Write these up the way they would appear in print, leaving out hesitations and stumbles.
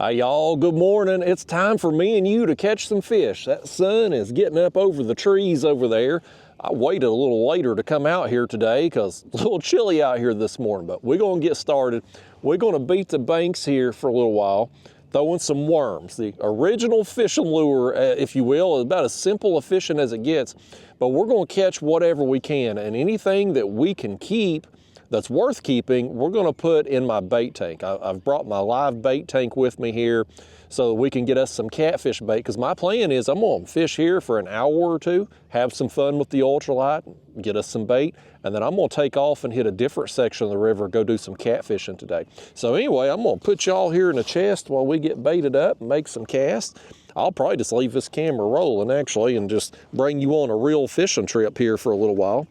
Hi y'all, good morning. It's time for me and you to catch some fish. That sun is getting up over the trees over there. I waited a little later to come out here today because it's a little chilly out here this morning, but we're gonna get started. We're gonna beat the banks here for a little while, throwing some worms. The original fishing lure, if you will, is about as simple a fishing as it gets, but we're gonna catch whatever we can, and anything that we can keep that's worth keeping, we're gonna put in my bait tank. I've brought my live bait tank with me here so that we can get us some catfish bait, because my plan is I'm gonna fish here for an hour or two, have some fun with the ultralight, get us some bait, and then I'm gonna take off and hit a different section of the river, go do some catfishing today. So anyway, I'm gonna put y'all here in a chest while we get baited up and make some casts. I'll probably just leave this camera rolling actually and just bring you on a real fishing trip here for a little while.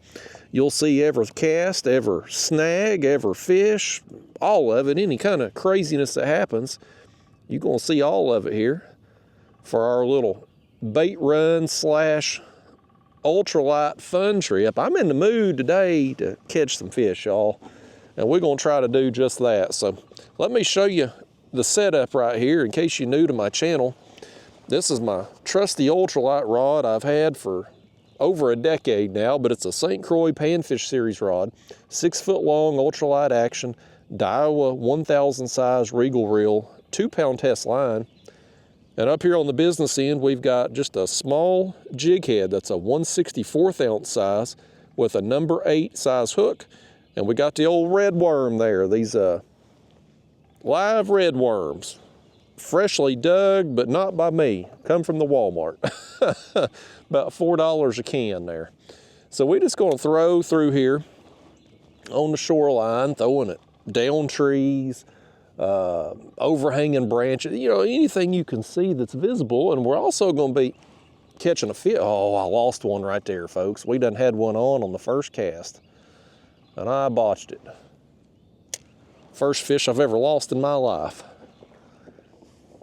You'll see every cast, every snag, every fish, all of it, any kind of craziness that happens. You're gonna see all of it here for our little bait run slash ultralight fun trip. I'm in the mood today to catch some fish, y'all, and we're gonna try to do just that. So let me show you the setup right here in case you're new to my channel. This is my trusty ultralight rod I've had for over a decade now, but it's a St. Croix Panfish Series rod, 6 foot long ultralight action, Daiwa 1000 size Regal reel, 2-pound test line. And up here on the business end, we've got just a small jig head that's a 1/64 ounce size with a number 8 size hook. And we got the old red worm there, these live red worms. Freshly dug, but not by me. Come from the Walmart. About $4 a can there. So we're just gonna throw through here on the shoreline, throwing it down trees, overhanging branches, you know, anything you can see that's visible. And we're also gonna be catching a fish. Oh, I lost one right there, folks. We done had one on the first cast, and I botched it. First fish I've ever lost in my life.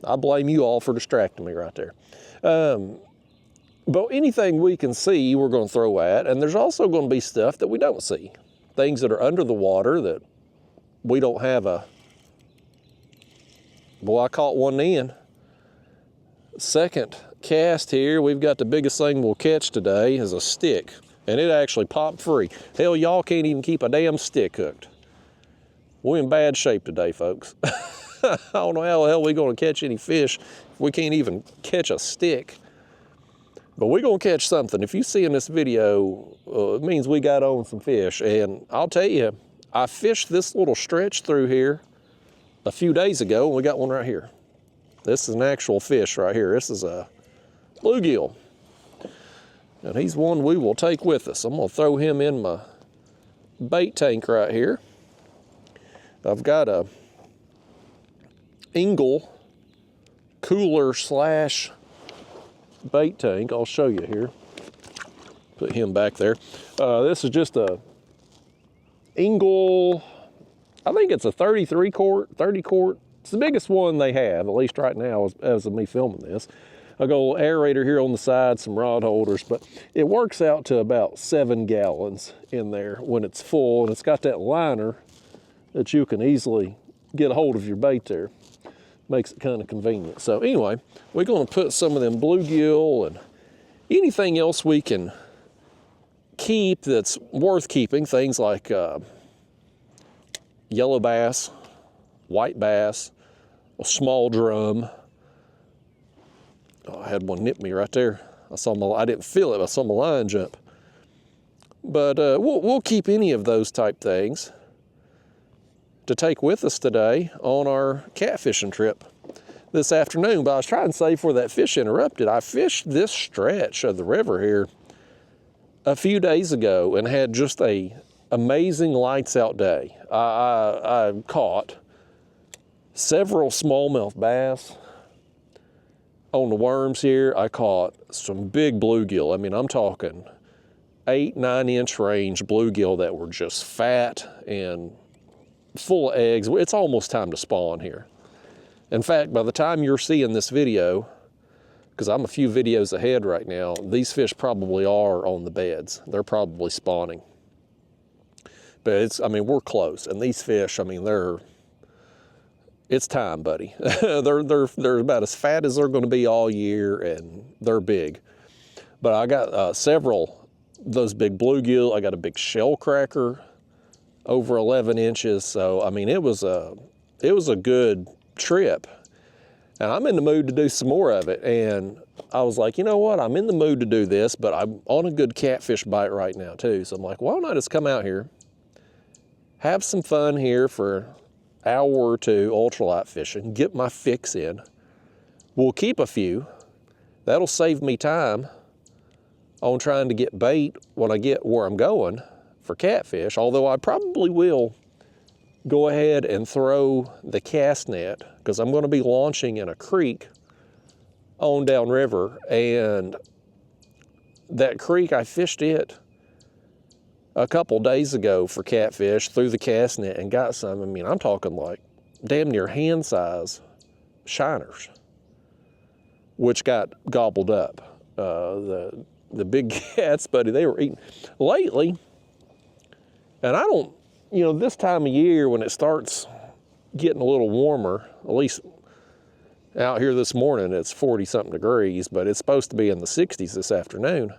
I blame you all for distracting me right there. But anything we can see, we're going to throw at, and there's also going to be stuff that we don't see. Things that are under the water that we don't have a... Boy, I caught one in. Second cast here, we've got the biggest thing we'll catch today is a stick, and it actually popped free. Hell, y'all can't even keep a damn stick hooked. We're in bad shape today, folks. I don't know how the hell we're going to catch any fish if we can't even catch a stick. But we're going to catch something. If you see in this video, it means we got on some fish. And I'll tell you, I fished this little stretch through here a few days ago, and we got one right here. This is an actual fish right here. This is a bluegill. And he's one we will take with us. I'm going to throw him in my bait tank right here. I've got a Engle cooler slash bait tank. I'll show you here. Put him back there. This is just a Engle, I think it's a 30 quart. It's the biggest one they have, at least right now as of me filming this. I got a little aerator here on the side, some rod holders, but it works out to about 7 gallons in there when it's full, and it's got that liner that you can easily get a hold of your bait there. Makes it kind of convenient. So anyway, we're going to put some of them bluegill and anything else we can keep that's worth keeping. Things like yellow bass, white bass, a small drum. Oh, I had one nip me right there. I didn't feel it. I saw my line jump. But we'll keep any of those type things to take with us today on our catfishing trip this afternoon. But I was trying to say before that fish interrupted, I fished this stretch of the river here a few days ago and had just a amazing lights out day. I caught several smallmouth bass on the worms here. I caught some big bluegill. I mean, I'm talking 8-9 inch range bluegill that were just fat and full of eggs. It's almost time to spawn here. In fact, by the time you're seeing this video, because I'm a few videos ahead right now, these fish probably are on the beds. They're probably spawning. But I mean, we're close. And these fish, I mean, they're it's time, buddy. they're about as fat as they're going to be all year, and they're big. But I got several of those big bluegill. I got a big shell cracker, over 11 inches. So I mean, it was a good trip, and I'm in the mood to do some more of it. And I was like, you know what? I'm in the mood to do this, but I'm on a good catfish bite right now too. So I'm like, why don't I just come out here, have some fun here for an hour or two ultralight fishing, get my fix in. We'll keep a few. That'll save me time on trying to get bait when I get where I'm going for catfish, although I probably will go ahead and throw the cast net, because I'm going to be launching in a creek on downriver, and that creek, I fished it a couple days ago for catfish through the cast net and got some. I mean, I'm talking like damn near hand size shiners, which got gobbled up. The big cats, buddy, they were eating lately. And I don't, you know, this time of year when it starts getting a little warmer, at least out here this morning, it's 40-something degrees, but it's supposed to be in the 60s this afternoon.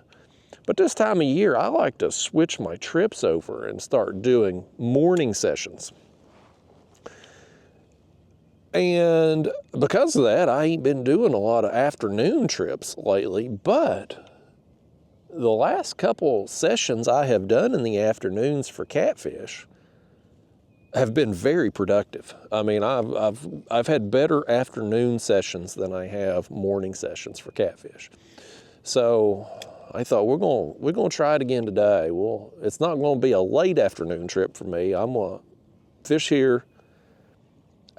But this time of year, I like to switch my trips over and start doing morning sessions. And because of that, I ain't been doing a lot of afternoon trips lately, but the last couple sessions I have done in the afternoons for catfish have been very productive. I mean, I've had better afternoon sessions than I have morning sessions for catfish. So I thought we're gonna try it again today. Well, it's not gonna be a late afternoon trip for me. I'm gonna fish here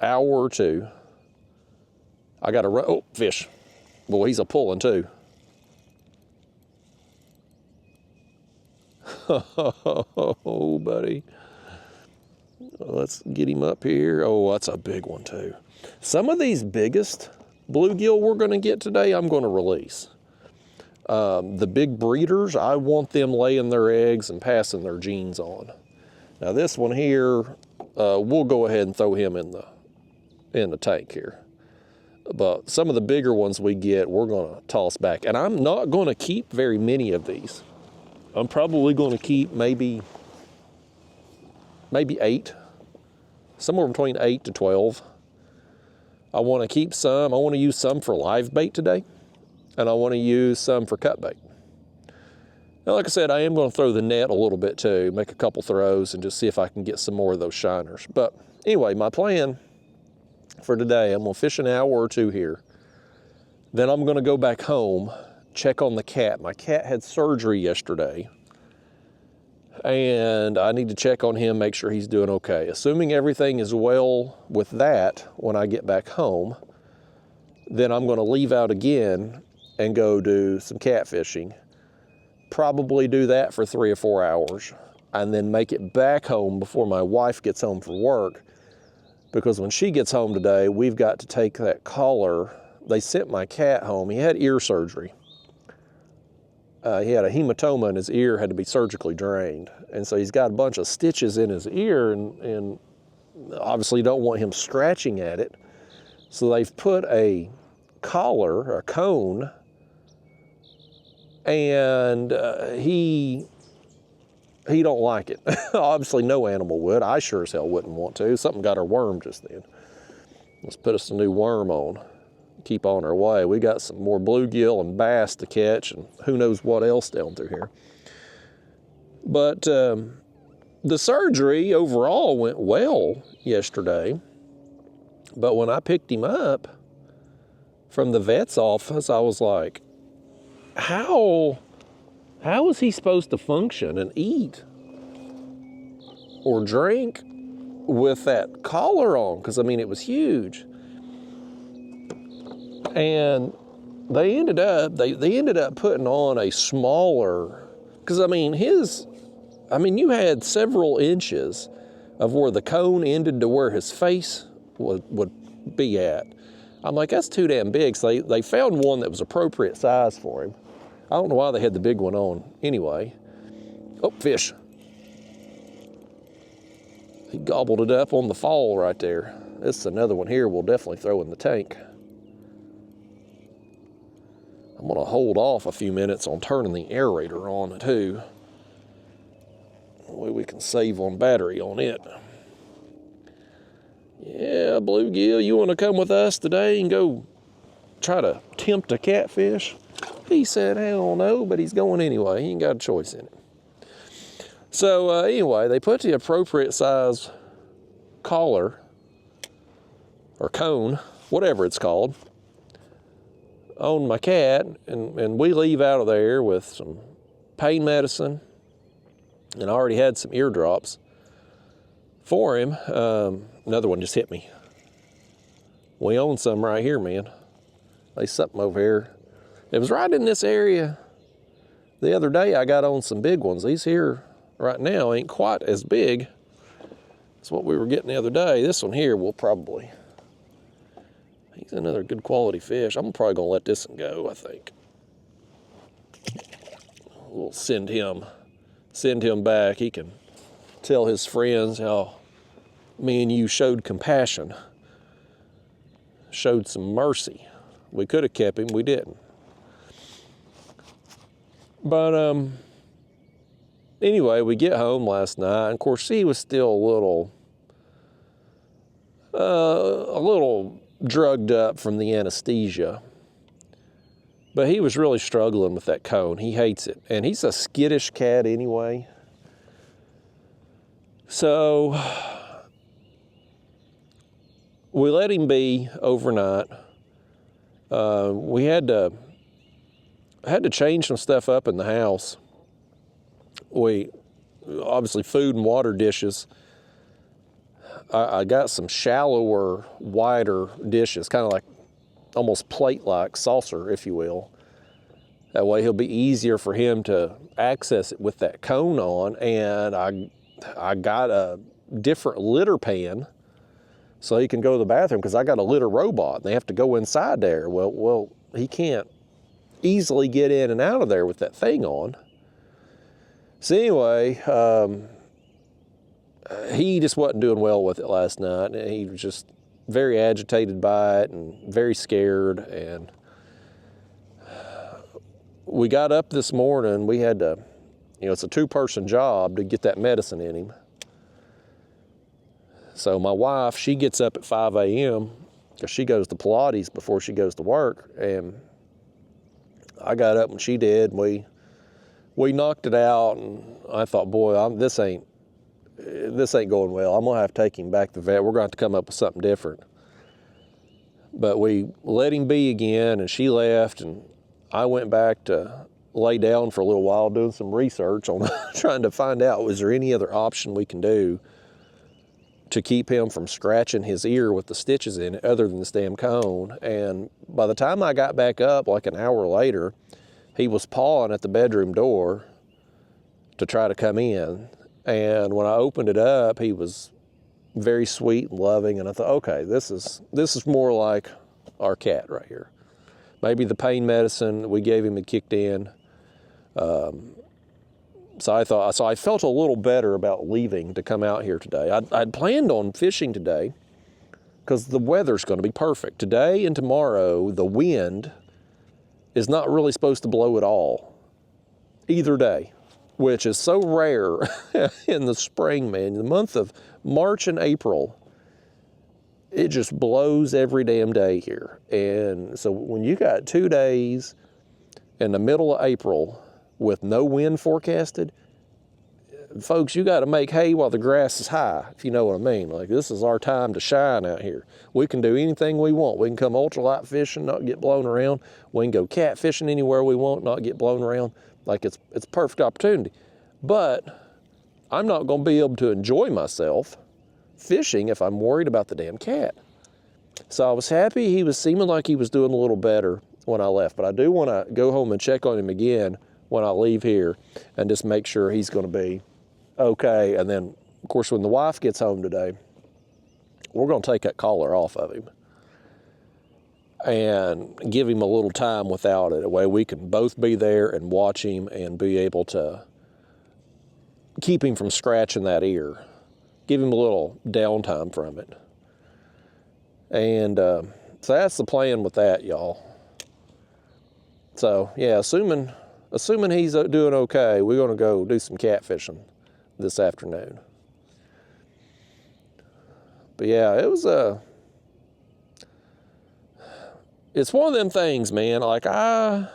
hour or two. I got to fish. Boy, he's a pulling too. Oh, buddy. Let's get him up here. Oh, that's a big one too. Some of these biggest bluegill we're going to get today, I'm going to release. The big breeders, I want them laying their eggs and passing their genes on. Now this one here, we'll go ahead and throw him in the tank here. But some of the bigger ones we get, we're going to toss back. And I'm not going to keep very many of these. I'm probably going to keep maybe 8, somewhere between 8 to 12. I want to keep some. I want to use some for live bait today, and I want to use some for cut bait. Now, like I said, I am going to throw the net a little bit too, make a couple throws, and just see if I can get some more of those shiners. But anyway, my plan for today, I'm going to fish an hour or two here. Then I'm going to go back home, check on the cat. My cat had surgery yesterday, and I need to check on him, make sure he's doing okay. Assuming everything is well with that when I get back home, then I'm going to leave out again and go do some catfishing. Probably do that for 3 or 4 hours, and then make it back home before my wife gets home from work, because when she gets home today, we've got to take that collar. They sent my cat home. He had ear surgery. He had a hematoma in his ear, had to be surgically drained. And so he's got a bunch of stitches in his ear, and obviously don't want him scratching at it. So they've put a collar, a cone, and he don't like it. Obviously no animal would. I sure as hell wouldn't want to. Something got our worm just then. Let's put us a new worm on. Keep on our way. We got some more bluegill and bass to catch, and who knows what else down through here. But the surgery overall went well yesterday. But when I picked him up from the vet's office, I was like, how is he supposed to function and eat or drink with that collar on? Because, I mean, it was huge. And they ended up putting on a smaller, because, I mean, you had several inches of where the cone ended to where his face would be at. I'm like, that's too damn big. So they found one that was appropriate size for him. I don't know why they had the big one on anyway. Oh, fish. He gobbled it up on the fall right there. This is another one here we'll definitely throw in the tank. I'm gonna hold off a few minutes on turning the aerator on too. That way we can save on battery on it. Yeah, Bluegill, you wanna come with us today and go try to tempt a catfish? He said, hell no, but he's going anyway. He ain't got a choice in it. So anyway, they put the appropriate size collar or cone, whatever it's called, on my cat, and we leave out of there with some pain medicine, and I already had some eardrops for him. Another one just hit me. We own some right here, man. There's something over here. It was right in this area. The other day I got on some big ones. These here right now ain't quite as big as what we were getting the other day. This one here will probably, he's another good quality fish. I'm probably gonna let this one go, I think. We'll send him back. He can tell his friends how me and you showed compassion, showed some mercy. We could have kept him, we didn't. But anyway, we get home last night, and of course he was still a little drugged up from the anesthesia. But he was really struggling with that cone. He hates it, and he's a skittish cat anyway. So we let him be overnight. We had to change some stuff up in the house. We obviously food and water dishes. I got some shallower, wider dishes, kind of like almost plate-like, saucer, if you will. That way he'll be easier for him to access it with that cone on. And I got a different litter pan so he can go to the bathroom, because I got a litter robot and they have to go inside there. Well, he can't easily get in and out of there with that thing on. So anyway, he just wasn't doing well with it last night. He was just very agitated by it and very scared. And we got up this morning. We had to, it's a 2-person job to get that medicine in him. So my wife, she gets up at 5 a.m. because she goes to Pilates before she goes to work. And I got up when she did. And we knocked it out, and I thought, boy, this ain't going well. I'm gonna have to take him back to the vet. We're gonna have to come up with something different. But we let him be again, and she left, and I went back to lay down for a little while doing some research on trying to find out, was there any other option we can do to keep him from scratching his ear with the stitches in it other than this damn cone. And by the time I got back up, like an hour later, he was pawing at the bedroom door to try to come in. And when I opened it up, he was very sweet and loving. And I thought, okay, this is more like our cat right here. Maybe the pain medicine we gave him had kicked in. So I felt a little better about leaving to come out here today. I'd planned on fishing today because the weather's going to be perfect. Today and tomorrow, the wind is not really supposed to blow at all either day, which is so rare in the spring, man. The month of March and April, it just blows every damn day here. And so when you got 2 days in the middle of April with no wind forecasted, folks, you got to make hay while the grass is high, if you know what I mean. Like, this is our time to shine out here. We can do anything we want. We can come ultralight fishing, not get blown around. We can go catfishing anywhere we want, not get blown around. Like, it's a perfect opportunity. But I'm not going to be able to enjoy myself fishing if I'm worried about the damn cat. So I was happy he was seeming like he was doing a little better when I left. But I do want to go home and check on him again when I leave here and just make sure he's going to be okay. And then, of course, when the wife gets home today, we're going to take that collar off of him and give him a little time without it. A way we can both be there and watch him and be able to keep him from scratching that ear. Give him a little downtime from it. And so that's the plan with that, y'all. So yeah, assuming he's doing okay, we're gonna go do some catfishing this afternoon. But yeah, it was it's one of them things, man. Like, I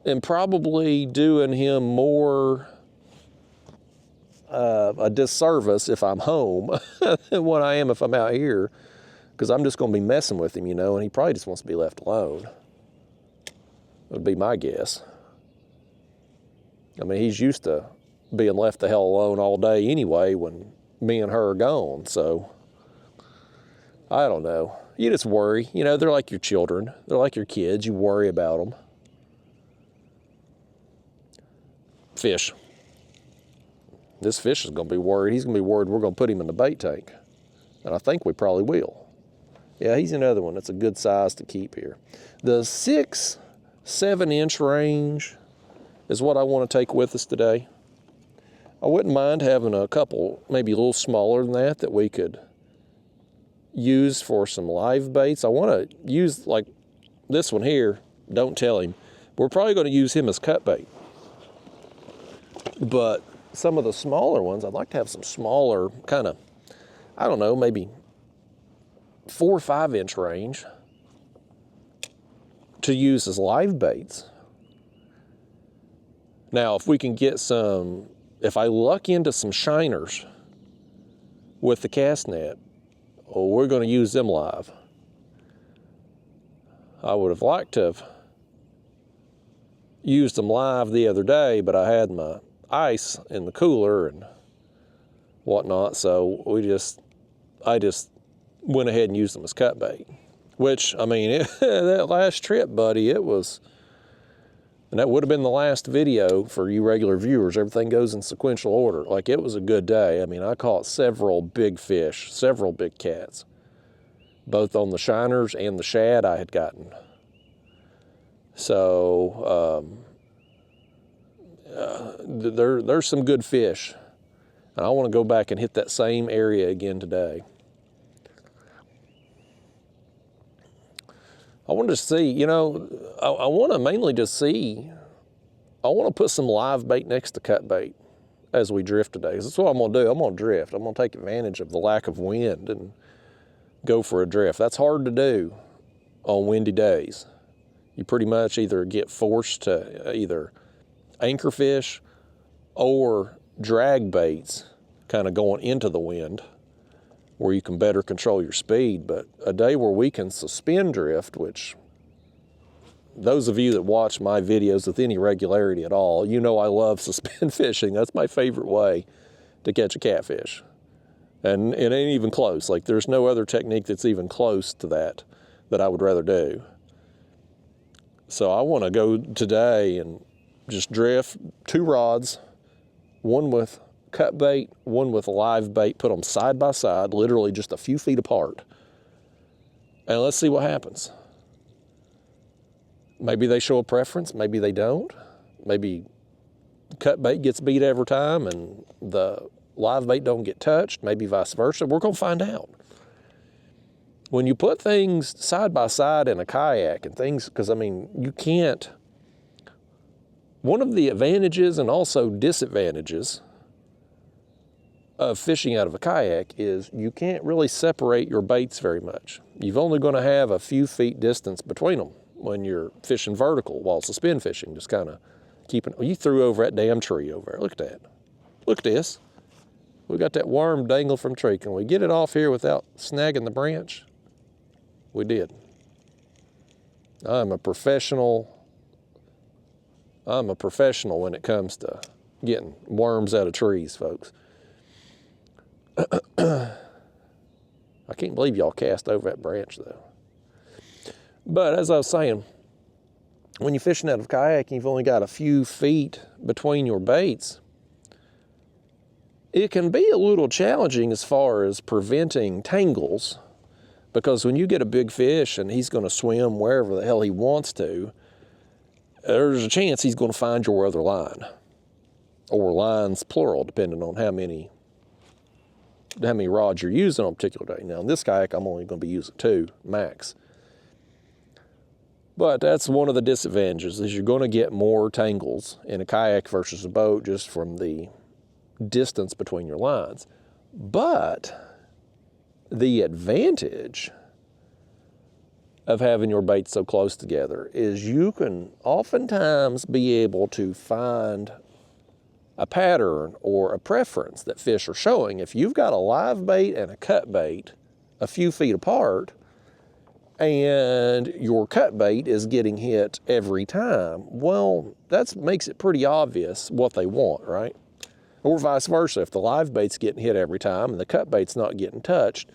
am probably doing him more a disservice if I'm home than what I am if I'm out here, because I'm just going to be messing with him, you know, and he probably just wants to be left alone. Would be my guess. I mean, he's used to being left the hell alone all day anyway when me and her are gone, so I don't know. You just worry. You know, they're like your children. They're like your kids. You worry about them. Fish. This fish is going to be worried. He's going to be worried we're going to put him in the bait tank. And I think we probably will. Yeah, he's another one that's a good size to keep here. The 6-7 inch range is what I want to take with us today. I wouldn't mind having a couple, maybe a little smaller than that we could use for some live baits. I want to use, like this one here, don't tell him. We're probably going to use him as cut bait. But some of the smaller ones, I'd like to have some smaller kind of, I don't know, maybe 4 or 5 inch range to use as live baits. Now, if we can get some, if I luck into some shiners with the cast net, oh, we're going to use them live. I would have liked to have used them live the other day, but I had my ice in the cooler and whatnot, so I just went ahead and used them as cut bait. Which, I mean, that last trip, buddy, it was, and that would have been the last video for you regular viewers. Everything goes in sequential order. Like, it was a good day. I mean, I caught several big fish, several big cats, both on the shiners and the shad I had gotten. So, there's some good fish. And I want to go back and hit that same area again today. I want to see, you know, I want to mainly just see, I want to put some live bait next to cut bait as we drift today. 'Cause that's what I'm going to do. I'm going to drift. I'm going to take advantage of the lack of wind and go for a drift. That's hard to do on windy days. You pretty much either get forced to either anchor fish or drag baits kind of going into the wind where you can better control your speed. But a day where we can suspend drift, which those of you that watch my videos with any regularity at all, you know I love suspend fishing. That's my favorite way to catch a catfish. And it ain't even close. Like, there's no other technique that's even close to that I would rather do. So I want to go today and just drift 2 rods, one with cut bait, one with live bait, put them side by side, literally just a few feet apart. And let's see what happens. Maybe they show a preference, maybe they don't. Maybe cut bait gets beat every time and the live bait don't get touched, maybe vice versa. We're going to find out. When you put things side by side in a kayak and things, because I mean, you can't, one of the advantages and also disadvantages of fishing out of a kayak is you can't really separate your baits very much. You've only going to have a few feet distance between them when you're fishing vertical, while suspend fishing, just kind of keeping, you threw over that damn tree over there. Look at that. Look at this. We got that worm dangling from a tree. Can we get it off here without snagging the branch? We did. I'm a professional when it comes to getting worms out of trees, folks. I can't believe y'all cast over that branch, though. But as I was saying, when you're fishing out of a kayak and you've only got a few feet between your baits, it can be a little challenging as far as preventing tangles, because when you get a big fish and he's going to swim wherever the hell he wants to, there's a chance he's going to find your other line, or lines plural, depending on how many how many rods you're using on a particular day. Now, in this kayak, I'm only going to be using 2 max. But that's one of the disadvantages, is you're going to get more tangles in a kayak versus a boat just from the distance between your lines. But the advantage of having your baits so close together is you can oftentimes be able to find a pattern or a preference that fish are showing. If you've got a live bait and a cut bait a few feet apart, and your cut bait is getting hit every time, well, that makes it pretty obvious what they want, right? Or vice versa. If the live bait's getting hit every time and the cut bait's not getting touched,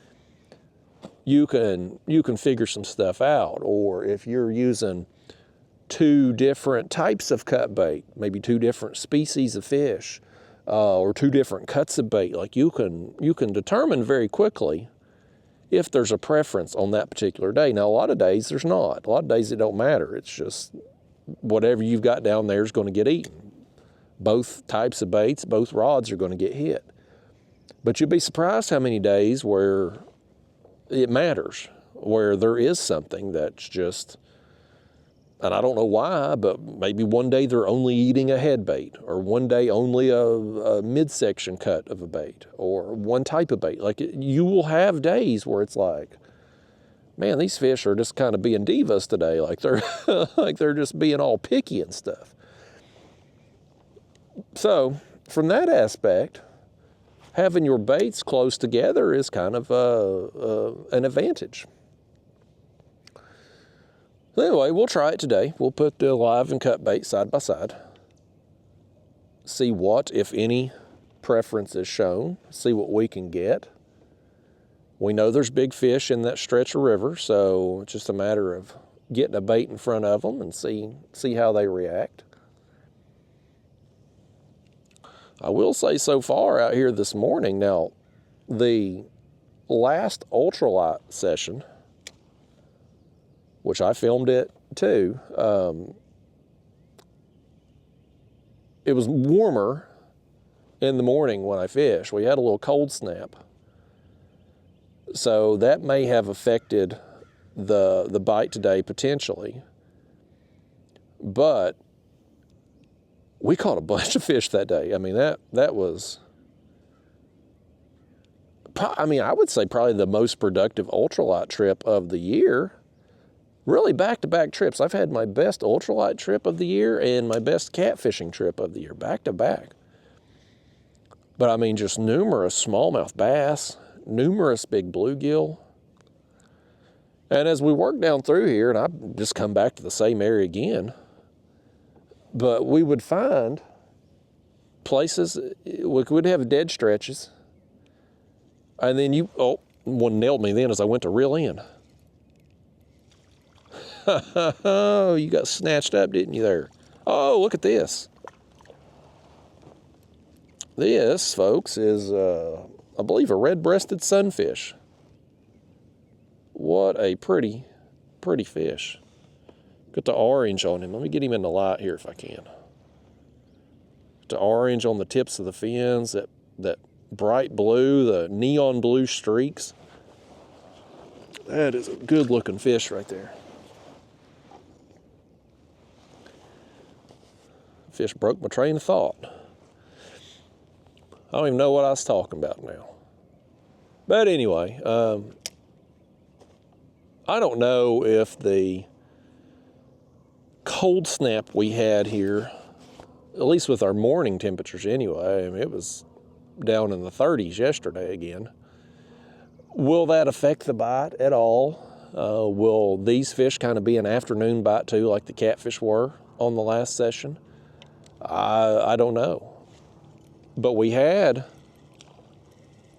you can figure some stuff out. Or if you're using 2 different types of cut bait, maybe 2 different species of fish, or 2 different cuts of bait, like you can determine very quickly if there's a preference on that particular day. Now, a lot of days there's not. A lot of days it don't matter. It's just whatever you've got down there is going to get eaten. Both types of baits, both rods are going to get hit. But you'd be surprised how many days where it matters, where there is something that's just, and I don't know why, but maybe one day they're only eating a head bait, or one day only a midsection cut of a bait, or one type of bait. Like, you will have days where it's like, man, these fish are just kind of being divas today. Like they're like they're just being all picky and stuff. So from that aspect, having your baits close together is kind of an advantage. Anyway, we'll try it today. We'll put the live and cut bait side by side. See what, if any, preference is shown. See what we can get. We know there's big fish in that stretch of river, so it's just a matter of getting a bait in front of them and see how they react. I will say so far out here this morning, now, the last ultralight session, which I filmed it too, it was warmer in the morning when I fished. We had a little cold snap. So that may have affected the bite today potentially. But we caught a bunch of fish that day. I mean, that was, I would say probably the most productive ultralight trip of the year. Really back-to-back trips. I've had my best ultralight trip of the year and my best catfishing trip of the year, back-to-back. But I mean, just numerous smallmouth bass, numerous big bluegill. And as we work down through here, and I've just come back to the same area again, but we would find places, we would have dead stretches, and then one nailed me then as I went to reel in. Oh, you got snatched up, didn't you there? Oh, look at this. This, folks, is, I believe, a red-breasted sunfish. What a pretty fish. Got the orange on him. Let me get him in the light here if I can. The orange on the tips of the fins, that bright blue, the neon blue streaks. That is a good-looking fish right there. Fish broke my train of thought. I don't even know what I was talking about now. But anyway, I don't know if the cold snap we had here, at least with our morning temperatures anyway, I mean, it was down in the 30s yesterday again. Will that affect the bite at all? Will these fish kind of be an afternoon bite too, like the catfish were on the last session? I don't know. But we had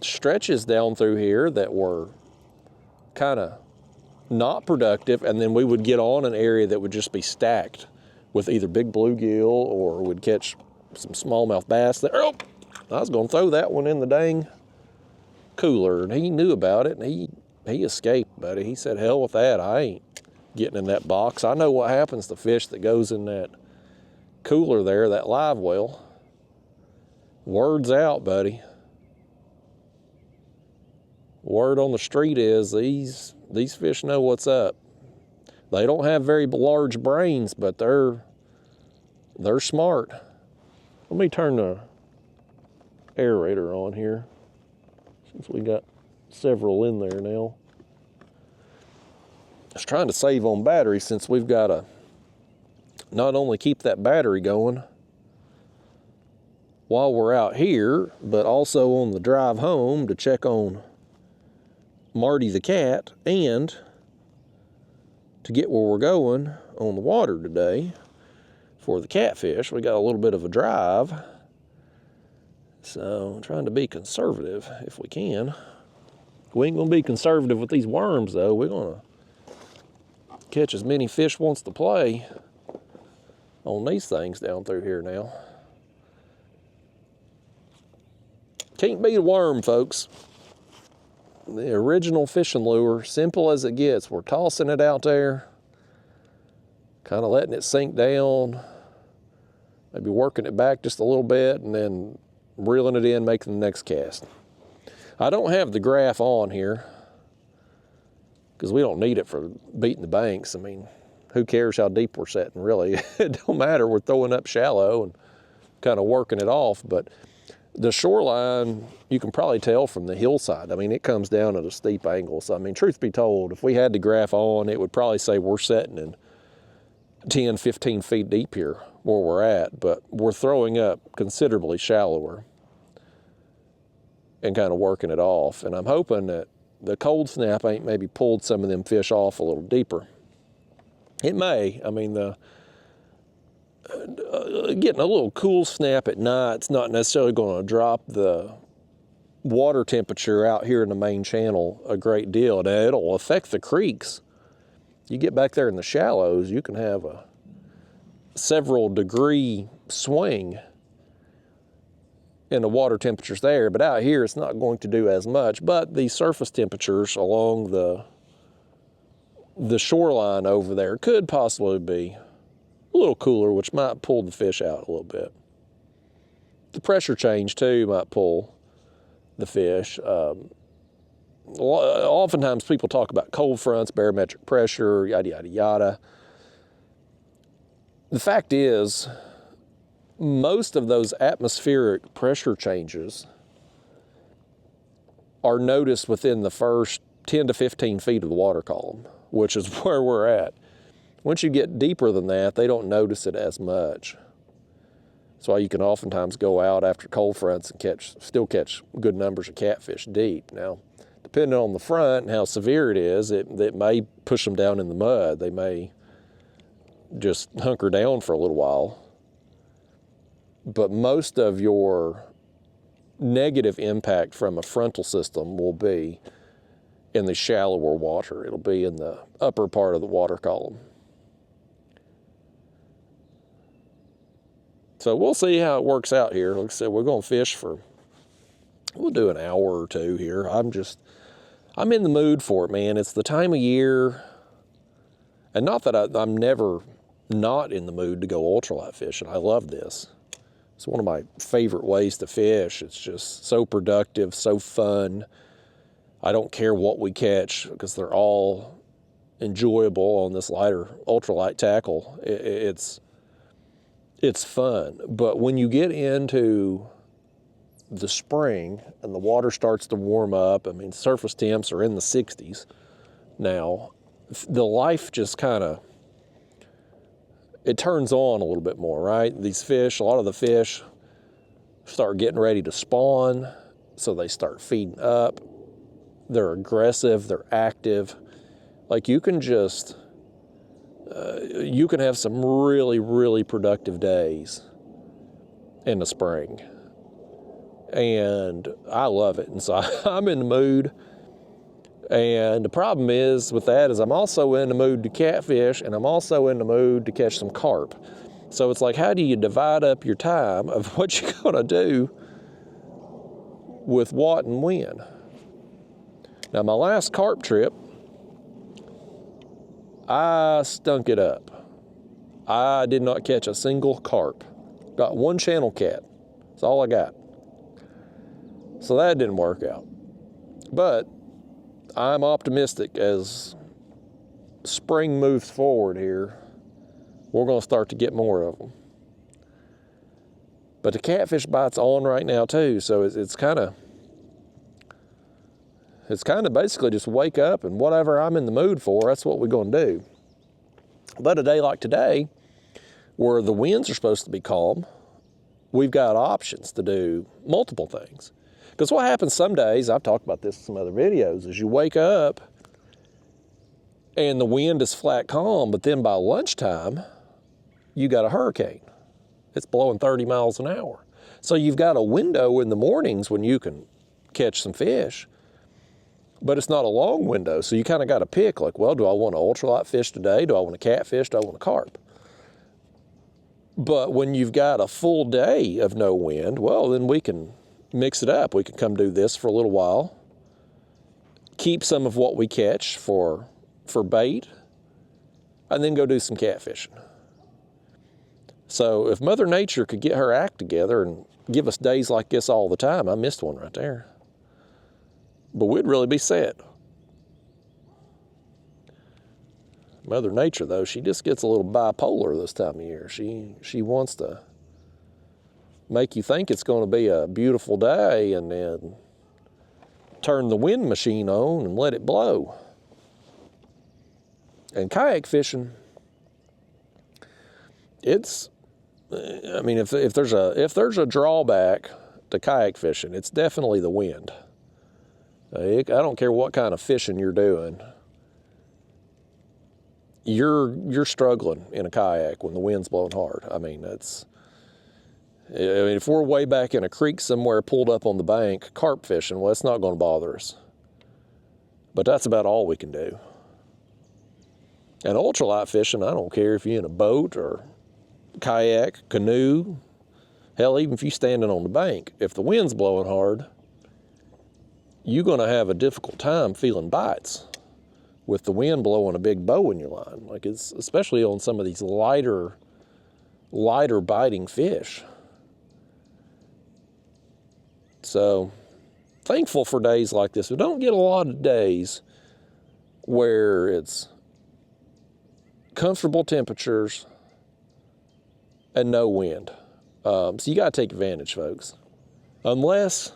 stretches down through here that were kind of not productive, and then we would get on an area that would just be stacked with either big bluegill or would catch some smallmouth bass there. Oh, I was going to throw that one in the dang cooler, and he knew about it, and he escaped, buddy. He said, hell with that. I ain't getting in that box. I know what happens to fish that goes in that cooler there, that live well. Words out, buddy. Word on the street is these fish know what's up. They don't have very large brains, but they're smart. Let me turn the aerator on here, since we got several in there now. I was trying to save on battery, since we've got to not only keep that battery going while we're out here, but also on the drive home to check on Marty the cat, and to get where we're going on the water today for the catfish. We got a little bit of a drive, so I'm trying to be conservative if we can. We ain't gonna be conservative with these worms though. We're gonna catch as many fish wants to play on these things down through here now. Can't beat a worm, folks. The original fishing lure, simple as it gets. We're tossing it out there, kind of letting it sink down, maybe working it back just a little bit, and then reeling it in, making the next cast. I don't have the graph on here because we don't need it for beating the banks. I mean, who cares how deep we're setting, really? It don't matter. We're throwing up shallow and kind of working it off. But the shoreline, you can probably tell from the hillside. I mean, it comes down at a steep angle. So, I mean, truth be told, if we had the graph on, it would probably say we're setting in 10, 15 feet deep here where we're at. But we're throwing up considerably shallower and kind of working it off. And I'm hoping that the cold snap ain't maybe pulled some of them fish off a little deeper. It may. I mean, getting a little cool snap at night, it's not necessarily going to drop the water temperature out here in the main channel a great deal. Now, it'll affect the creeks. You get back there in the shallows, you can have a several degree swing in the water temperatures there, but out here it's not going to do as much. But the surface temperatures along the shoreline over there could possibly be a little cooler, which might pull the fish out a little bit. The pressure change too might pull the fish. Oftentimes people talk about cold fronts, barometric pressure, yada, yada, yada. The fact is, most of those atmospheric pressure changes are noticed within the first 10 to 15 feet of the water column, which is where we're at. Once you get deeper than that, they don't notice it as much. That's why you can oftentimes go out after cold fronts and still catch good numbers of catfish deep. Now, depending on the front and how severe it is, it may push them down in the mud. They may just hunker down for a little while. But most of your negative impact from a frontal system will be in the shallower water. It'll be in the upper part of the water column. So we'll see how it works out here. Like I said, we're going to fish for, we'll do an hour or two here. I'm in the mood for it, man. It's the time of year, and not that I'm never not in the mood to go ultralight fishing. I love this. It's one of my favorite ways to fish. It's just so productive, so fun. I don't care what we catch because they're all enjoyable on this lighter ultralight tackle. It's fun. But when you get into the spring and the water starts to warm up, I mean, surface temps are in the 60s now, the life just kind of, it turns on a little bit more, right? These fish, a lot of the fish start getting ready to spawn, so they start feeding up. They're aggressive, they're active. Like you can just, you can have some really, really productive days in the spring. And I love it. And so I'm in the mood. And the problem is with that is I'm also in the mood to catfish, and I'm also in the mood to catch some carp. So it's like, how do you divide up your time of what you're gonna do with what and when? Now, my last carp trip, I stunk it up. I did not catch a single carp. Got one channel cat. That's all I got. So that didn't work out. But I'm optimistic as spring moves forward here, we're going to start to get more of them. But the catfish bite's on right now too, so it's kind of basically just wake up and whatever I'm in the mood for, that's what we're going to do. But a day like today, where the winds are supposed to be calm, we've got options to do multiple things. Because what happens some days, I've talked about this in some other videos, is you wake up and the wind is flat calm, but then by lunchtime, you got a hurricane. It's blowing 30 miles an hour. So you've got a window in the mornings when you can catch some fish, but it's not a long window. So you kind of got to pick, like, well, do I want an ultralight fish today? Do I want a catfish? Do I want a carp? But when you've got a full day of no wind, well, then we can mix it up. We can come do this for a little while, keep some of what we catch for bait, and then go do some catfishing. So if Mother Nature could get her act together and give us days like this all the time, I missed one right there, but we'd really be set. Mother Nature, though, she just gets a little bipolar this time of year. She wants to make you think it's going to be a beautiful day and then turn the wind machine on and let it blow. And kayak fishing, it's, I mean, if there's a drawback to kayak fishing, it's definitely the wind. I don't care what kind of fishing you're doing. You're struggling in a kayak when the wind's blowing hard. I mean, if we're way back in a creek somewhere pulled up on the bank, carp fishing, well, it's not going to bother us. But that's about all we can do. And ultralight fishing, I don't care if you're in a boat or kayak, canoe, hell, even if you're standing on the bank, if the wind's blowing hard, you're going to have a difficult time feeling bites with the wind blowing a big bow in your line. Like, it's especially on some of these lighter biting fish. So thankful for days like this. We don't get a lot of days where it's comfortable temperatures and no wind. So you got to take advantage, folks. Unless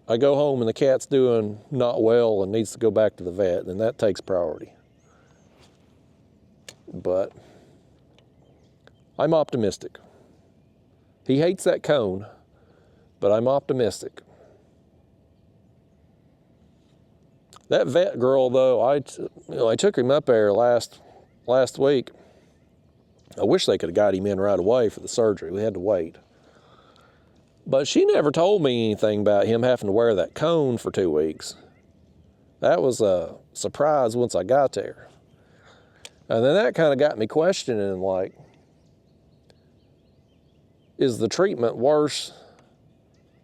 I go home and the cat's doing not well and needs to go back to the vet, then that takes priority. But I'm optimistic. He hates that cone, but I'm optimistic. That vet girl, though, I took him up there last week. I wish they could have got him in right away for the surgery. We had to wait. But she never told me anything about him having to wear that cone for 2 weeks. That was a surprise once I got there. And then that kind of got me questioning, like, is the treatment worse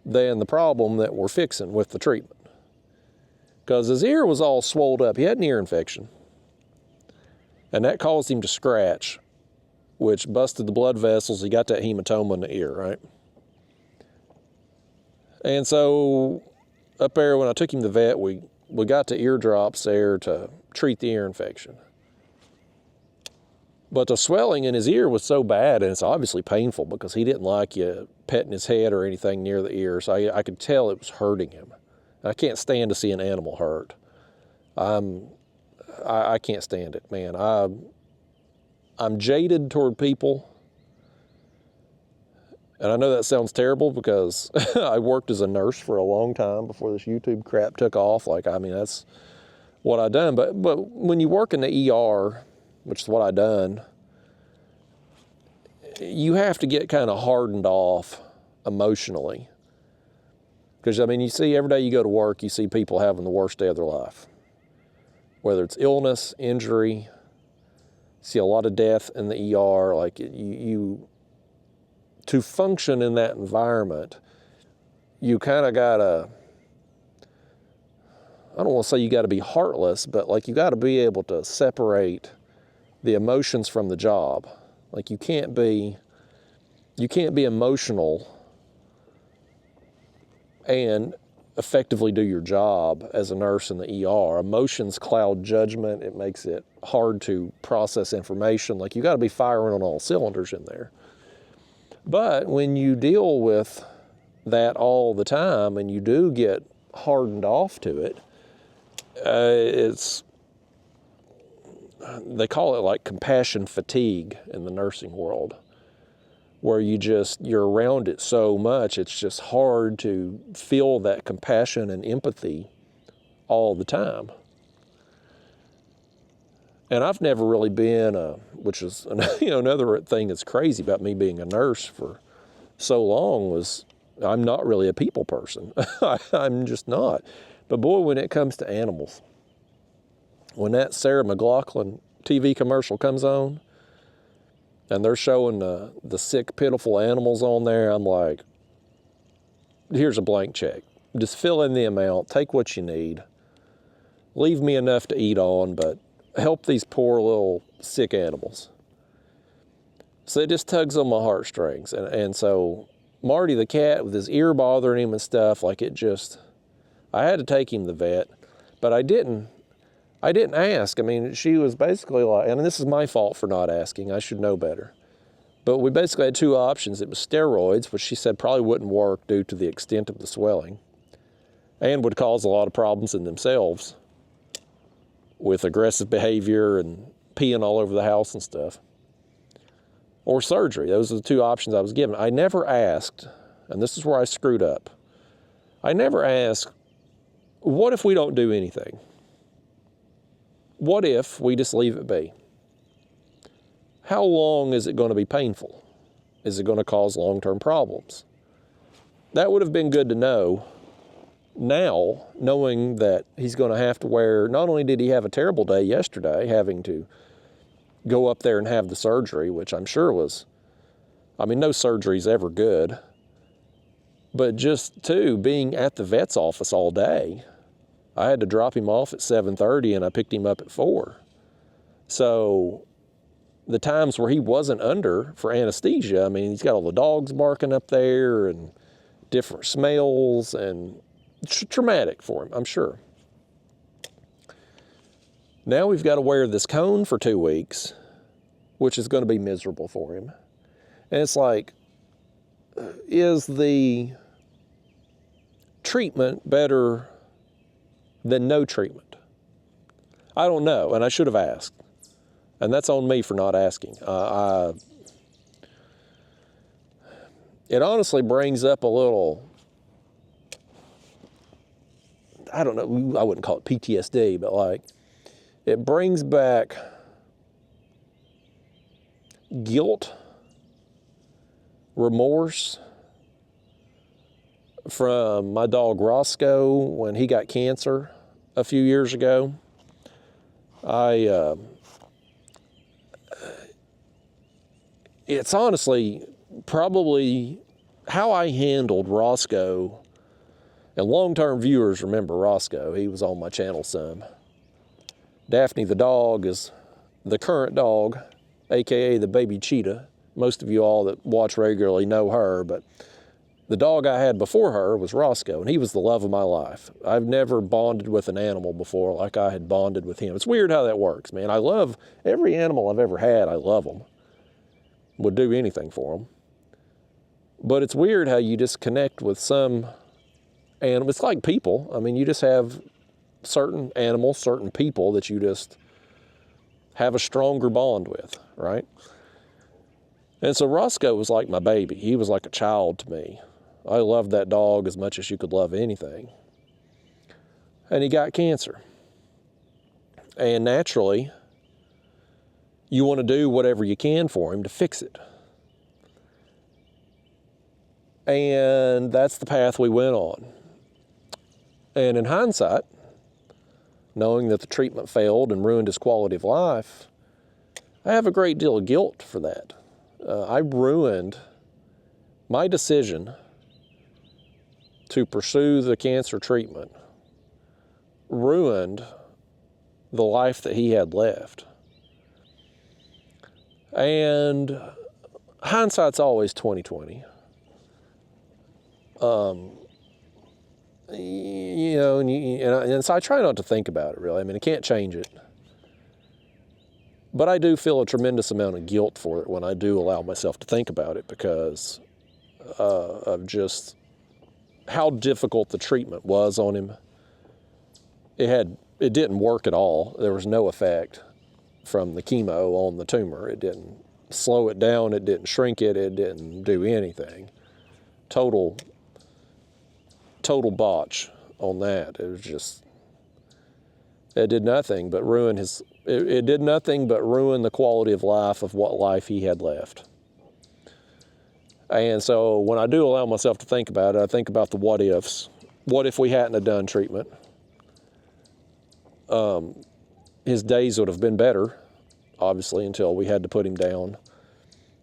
than the problem that we're fixing with the treatment? Because his ear was all swelled up. He had an ear infection. And that caused him to scratch, which busted the blood vessels. He got that hematoma in the ear, right? And so up there, when I took him to the vet, we got the ear drops there to treat the ear infection. But the swelling in his ear was so bad, and it's obviously painful because he didn't like you petting his head or anything near the ear, so I could tell it was hurting him. I can't stand to see an animal hurt. I can't stand it, man. I'm jaded toward people. And I know that sounds terrible because I worked as a nurse for a long time before this YouTube crap took off. Like, I mean, that's what I done. But when you work in the ER, which is what I done, you have to get kind of hardened off emotionally. Because, I mean, you see every day you go to work, you see people having the worst day of their life. Whether it's illness, injury, you see a lot of death in the ER. Like, to function in that environment, you kind of gotta, I don't want to say you gotta be heartless, but like you gotta be able to separate the emotions from the job. Like you can't be emotional and effectively do your job as a nurse in the ER. Emotions cloud judgment. It makes it hard to process information. Like, you got to be firing on all cylinders in there. But when you deal with that all the time and you do get hardened off to it, they call it like compassion fatigue in the nursing world, where you're around it so much, it's just hard to feel that compassion and empathy all the time. And I've never really been, which is another thing that's crazy about me being a nurse for so long, was I'm not really a people person. I'm just not. But boy, when it comes to animals, when that Sarah McLachlan TV commercial comes on, and they're showing the sick, pitiful animals on there, I'm like, here's a blank check. Just fill in the amount, take what you need, leave me enough to eat on, but help these poor little sick animals. So it just tugs on my heartstrings. And so Marty the cat, with his ear bothering him and stuff, like, I had to take him to the vet, but I didn't ask. I mean, she was basically like, and this is my fault for not asking, I should know better. But we basically had two options. It was steroids, which she said probably wouldn't work due to the extent of the swelling, and would cause a lot of problems in themselves with aggressive behavior and peeing all over the house and stuff. Or surgery. Those are the two options I was given. I never asked, and this is where I screwed up. I never asked, what if we don't do anything? What if we just leave it be? How long is it going to be painful? Is it going to cause long-term problems? That would have been good to know now, knowing that he's going to have to wear, not only did he have a terrible day yesterday, having to go up there and have the surgery, which I'm sure was, I mean, no surgery's ever good, but just, too, being at the vet's office all day. I had to drop him off at 7:30 and I picked him up at 4. So the times where he wasn't under for anesthesia, I mean, he's got all the dogs barking up there and different smells, and traumatic for him, I'm sure. Now we've got to wear this cone for 2 weeks, which is going to be miserable for him. And it's like, is the treatment better than no treatment? I don't know, and I should have asked. And that's on me for not asking. It honestly brings up a little, I don't know, I wouldn't call it PTSD, but like, it brings back guilt, remorse from my dog Roscoe when he got cancer a few years ago. It's honestly probably how I handled Roscoe, and long-term viewers remember Roscoe. He was on my channel some. Daphne the dog is the current dog, aka the baby cheetah. Most of you all that watch regularly know her, but the dog I had before her was Roscoe, and he was the love of my life. I've never bonded with an animal before like I had bonded with him. It's weird how that works, man. I love every animal I've ever had. I love them. Would do anything for them. But it's weird how you just connect with some animals. It's like people. I mean, you just have certain animals, certain people that you just have a stronger bond with, right? And so Roscoe was like my baby. He was like a child to me. I loved that dog as much as you could love anything. And he got cancer. And naturally, you want to do whatever you can for him to fix it. And that's the path we went on. And in hindsight, knowing that the treatment failed and ruined his quality of life, I have a great deal of guilt for that. I ruined my decision to pursue the cancer treatment, ruined the life that he had left. And hindsight's always 20/20. you know, and so I try not to think about it really. I mean, I can't change it. But I do feel a tremendous amount of guilt for it when I do allow myself to think about it because of just how difficult the treatment was on him. It didn't work at all. There was no effect from the chemo on the tumor. It didn't slow it down. It didn't shrink it. It didn't do anything. Total botch on that. It was just, it did nothing but ruin it did nothing but ruin the quality of life of what life he had left. And so when I do allow myself to think about it, I think about the what ifs. What if we hadn't have done treatment? His days would have been better, obviously, until we had to put him down.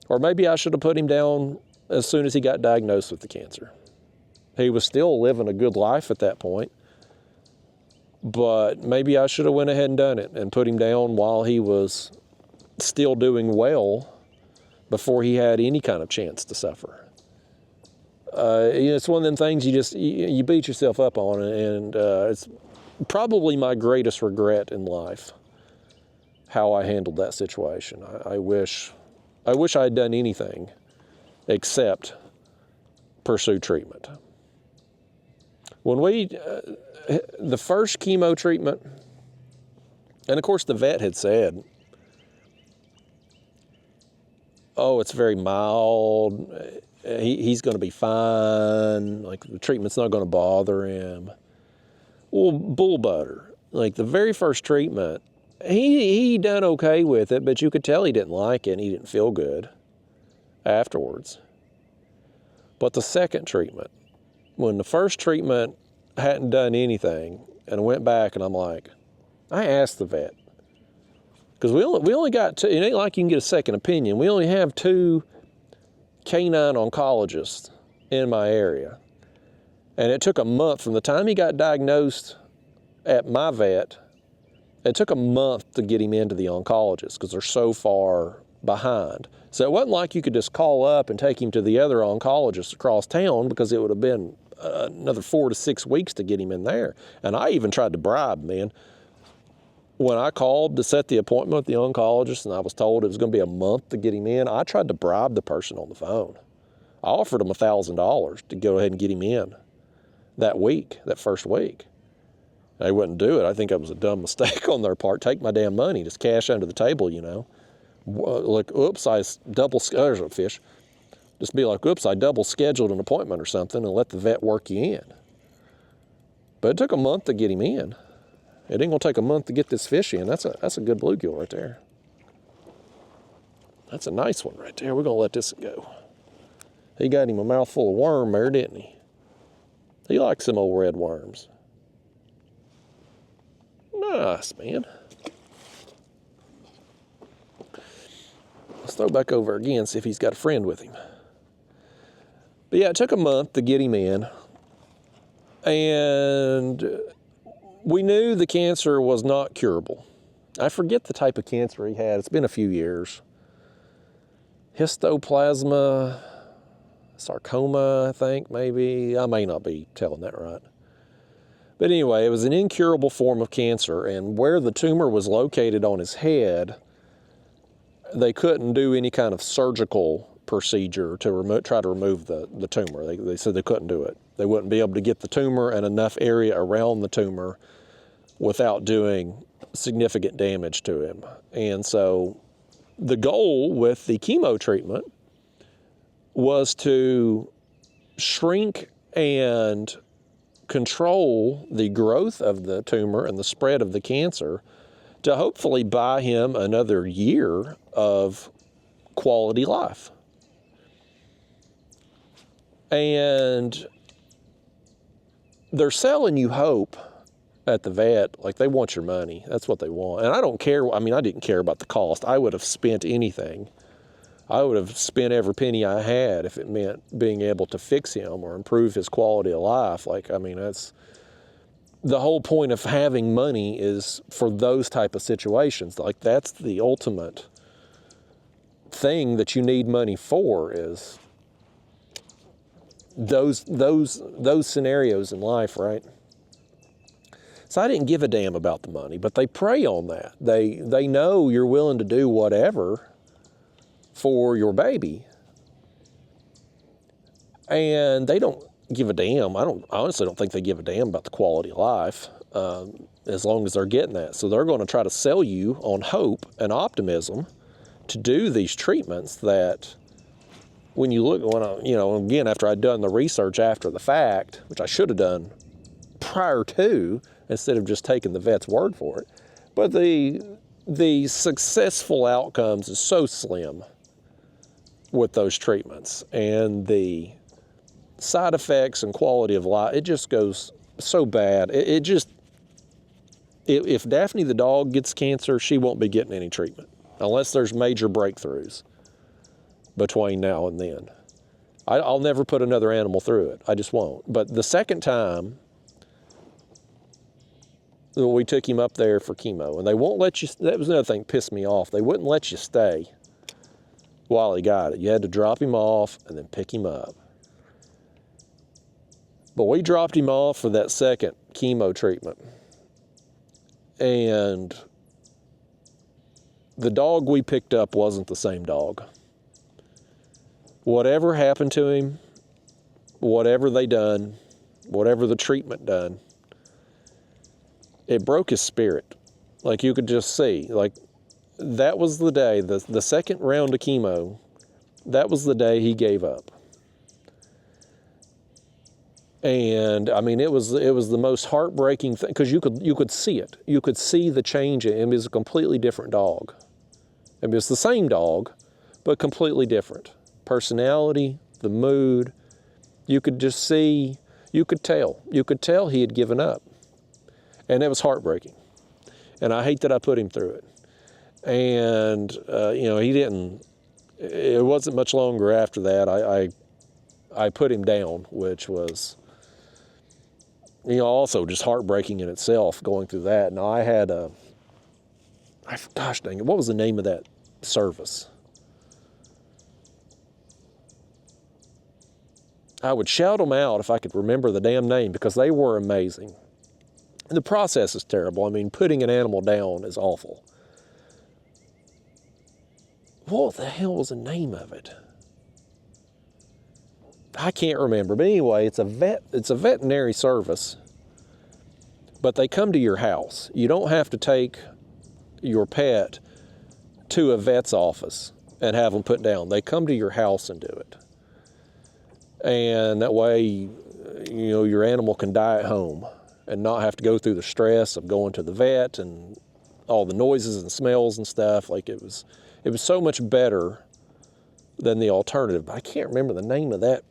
Or maybe I should have put him down as soon as he got diagnosed with the cancer. He was still living a good life at that point, but maybe I should have went ahead and done it and put him down while he was still doing well before he had any kind of chance to suffer. It's one of them things you beat yourself up on, and it's probably my greatest regret in life, how I handled that situation. I wish I had done anything except pursue treatment. When the first chemo treatment, and of course the vet had said, oh, it's very mild, he's going to be fine, like the treatment's not going to bother him. Well, bull butter. Like the very first treatment, he done okay with it, but you could tell he didn't like it and he didn't feel good afterwards. But the second treatment, when the first treatment hadn't done anything, and I went back and I'm like, I asked the vet, because we only got two. It ain't like you can get a second opinion. We only have 2 canine oncologists in my area. And it took a month from the time he got diagnosed at my vet, it took a month to get him into the oncologist because they're so far behind. So it wasn't like you could just call up and take him to the other oncologist across town, because it would have been another 4 to 6 weeks to get him in there. And I even tried to bribe, man. When I called to set the appointment with the oncologist and I was told it was going to be a month to get him in, I tried to bribe the person on the phone. I offered him $1,000 to go ahead and get him in that first week. They wouldn't do it. I think it was a dumb mistake on their part. Take my damn money, just cash under the table, you know. Like, oops, there's a fish. Just be like, oops, I double scheduled an appointment or something, and let the vet work you in. But it took a month to get him in. It ain't gonna take a month to get this fish in. That's a good bluegill right there. That's a nice one right there. We're gonna let this go. He got him a mouthful of worm there, didn't he? He likes some old red worms. Nice, man. Let's throw back over again, see if he's got a friend with him. But yeah, it took a month to get him in. And we knew the cancer was not curable. I forget the type of cancer he had. It's been a few years. Histoplasma, sarcoma, I think, maybe. I may not be telling that right. But anyway, it was an incurable form of cancer, and where the tumor was located on his head, they couldn't do any kind of surgical procedure to try to remove the tumor. They said they couldn't do it. They wouldn't be able to get the tumor and enough area around the tumor without doing significant damage to him. And so the goal with the chemo treatment was to shrink and control the growth of the tumor and the spread of the cancer to hopefully buy him another year of quality life. And they're selling you hope at the vet, like they want your money. That's what they want. And I don't care. I mean, I didn't care about the cost. I would have spent anything. I would have spent every penny I had if it meant being able to fix him or improve his quality of life. Like, I mean, that's the whole point of having money, is for those type of situations. Like, that's the ultimate thing that you need money for, is those scenarios in life, right? So I didn't give a damn about the money, but they prey on that. They know you're willing to do whatever for your baby, and they don't give a damn. I honestly don't think they give a damn about the quality of life, as long as they're getting that. So they're going to try to sell you on hope and optimism to do these treatments that, when you look, again, after I'd done the research after the fact, which I should have done prior to, instead of just taking the vet's word for it, but the successful outcomes is so slim with those treatments, and the side effects and quality of life, it just goes so bad. If Daphne the dog gets cancer, she won't be getting any treatment unless there's major breakthroughs between now and then. I'll never put another animal through it. I just won't. But the second time, we took him up there for chemo, and they won't let you, that was another thing that pissed me off. They wouldn't let you stay while he got it. You had to drop him off and then pick him up. But we dropped him off for that second chemo treatment. And the dog we picked up wasn't the same dog. Whatever happened to him, whatever they done, whatever the treatment done, it broke his spirit. Like, you could just see, like, that was the day, the second round of chemo, that was the day he gave up. And I mean, it was the most heartbreaking thing, because you could see it. You could see the change in him. It was a completely different dog. I mean, it's the same dog, but completely different. Personality, the mood, you could just see, you could tell he had given up. And it was heartbreaking. And I hate that I put him through it. And, he didn't, it wasn't much longer after that, I put him down, which was, also just heartbreaking in itself, going through that. Now, I had gosh dang it, what was the name of that service? I would shout them out if I could remember the damn name, because they were amazing. And the process is terrible. I mean, putting an animal down is awful. What the hell was the name of it? I can't remember. But anyway, it's a veterinary service, but they come to your house. You don't have to take your pet to a vet's office and have them put down. They come to your house and do it. And that way, your animal can die at home and not have to go through the stress of going to the vet and all the noises and smells and stuff. Like, it was so much better than the alternative. I can't remember the name of that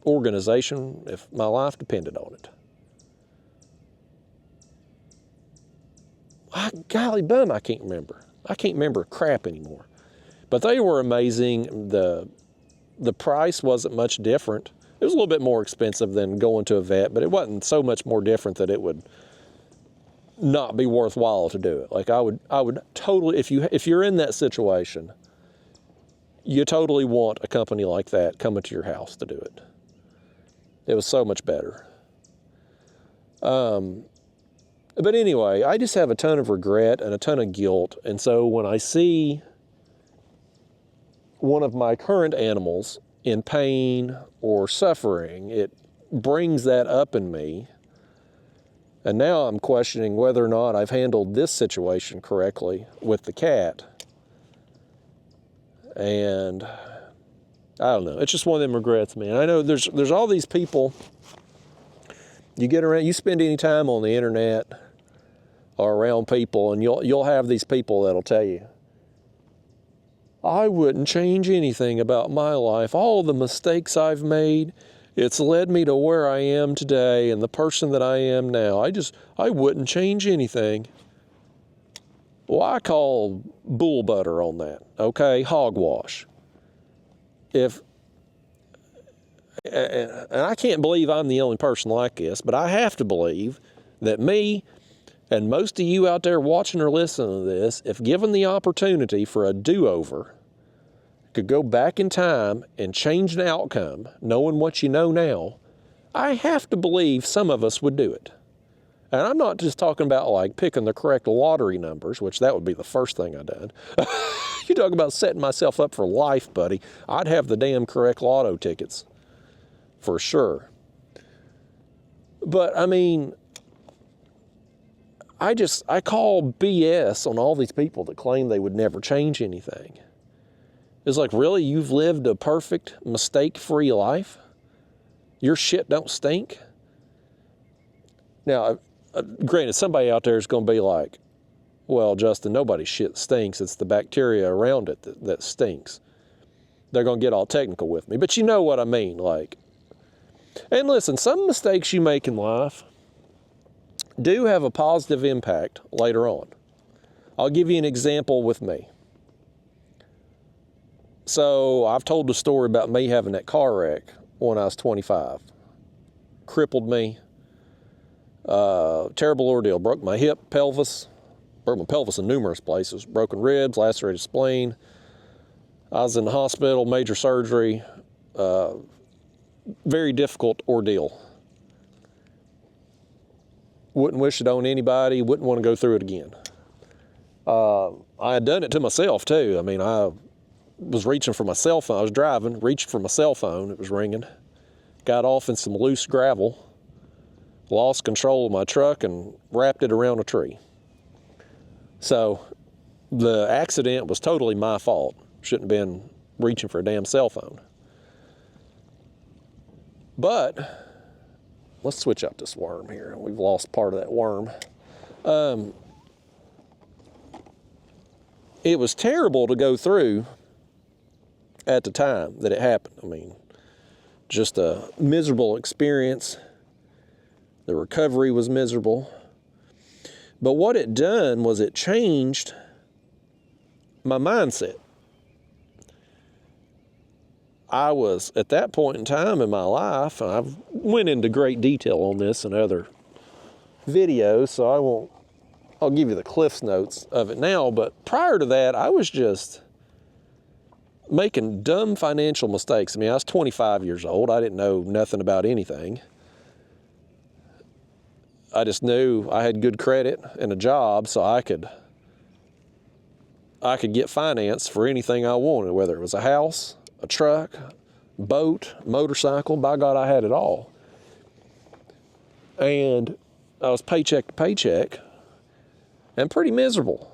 organization if my life depended on it. Golly bum, I can't remember. I can't remember crap anymore. But they were amazing. The price wasn't much different. It was a little bit more expensive than going to a vet, but it wasn't so much more different that it would not be worthwhile to do it. Like, I would totally, if you're in that situation, you totally want a company like that coming to your house to do it. It was so much better. But anyway, I just have a ton of regret and a ton of guilt. And so when I see one of my current animals in pain or suffering, it brings that up in me. And now I'm questioning whether or not I've handled this situation correctly with the cat. And I don't know. It's just one of them regrets, man. I know there's all these people. You get around, you spend any time on the internet or around people, and you'll have these people that'll tell you, I wouldn't change anything about my life. All the mistakes I've made, it's led me to where I am today and the person that I am now. I wouldn't change anything. Well, I call bull butter on that, okay? Hogwash. And I can't believe I'm the only person like this, but I have to believe that me and most of you out there watching or listening to this, if given the opportunity for a do-over, could go back in time and change the outcome, knowing what you know now, I have to believe some of us would do it. And I'm not just talking about like picking the correct lottery numbers, which that would be the first thing I'd done. You talk about setting myself up for life, buddy. I'd have the damn correct lotto tickets, for sure. But I mean, I call BS on all these people that claim they would never change anything. It's like, really? You've lived a perfect, mistake-free life? Your shit don't stink? Now, granted, somebody out there is going to be like, well, Justin, nobody's shit stinks. It's the bacteria around it that stinks. They're going to get all technical with me. But you know what I mean. Like, and listen, some mistakes you make in life do have a positive impact later on. I'll give you an example with me. So I've told the story about me having that car wreck when I was 25. Crippled me. Terrible ordeal. Broke my hip, pelvis. Broke my pelvis in numerous places. Broken ribs, lacerated spleen. I was in the hospital, major surgery. Very difficult ordeal. Wouldn't wish it on anybody. Wouldn't want to go through it again. I had done it to myself too. I mean, I was reaching for my cell phone. I was driving, reached for my cell phone. It was ringing. Got off in some loose gravel. Lost control of my truck and wrapped it around a tree. So the accident was totally my fault. Shouldn't have been reaching for a damn cell phone. But let's switch out this worm here. We've lost part of that worm. It was terrible to go through at the time that it happened. I mean, just a miserable experience. The recovery was miserable. But what it done was it changed my mindset. I was, at that point in time in my life, and I've went into great detail on this in other videos, so I'll give you the Cliff's Notes of it now, but prior to that, I was just making dumb financial mistakes. I mean, I was 25 years old. I didn't know nothing about anything. I just knew I had good credit and a job, so I could get finance for anything I wanted, whether it was a house, a truck, boat, motorcycle. By God, I had it all. And I was paycheck to paycheck and pretty miserable.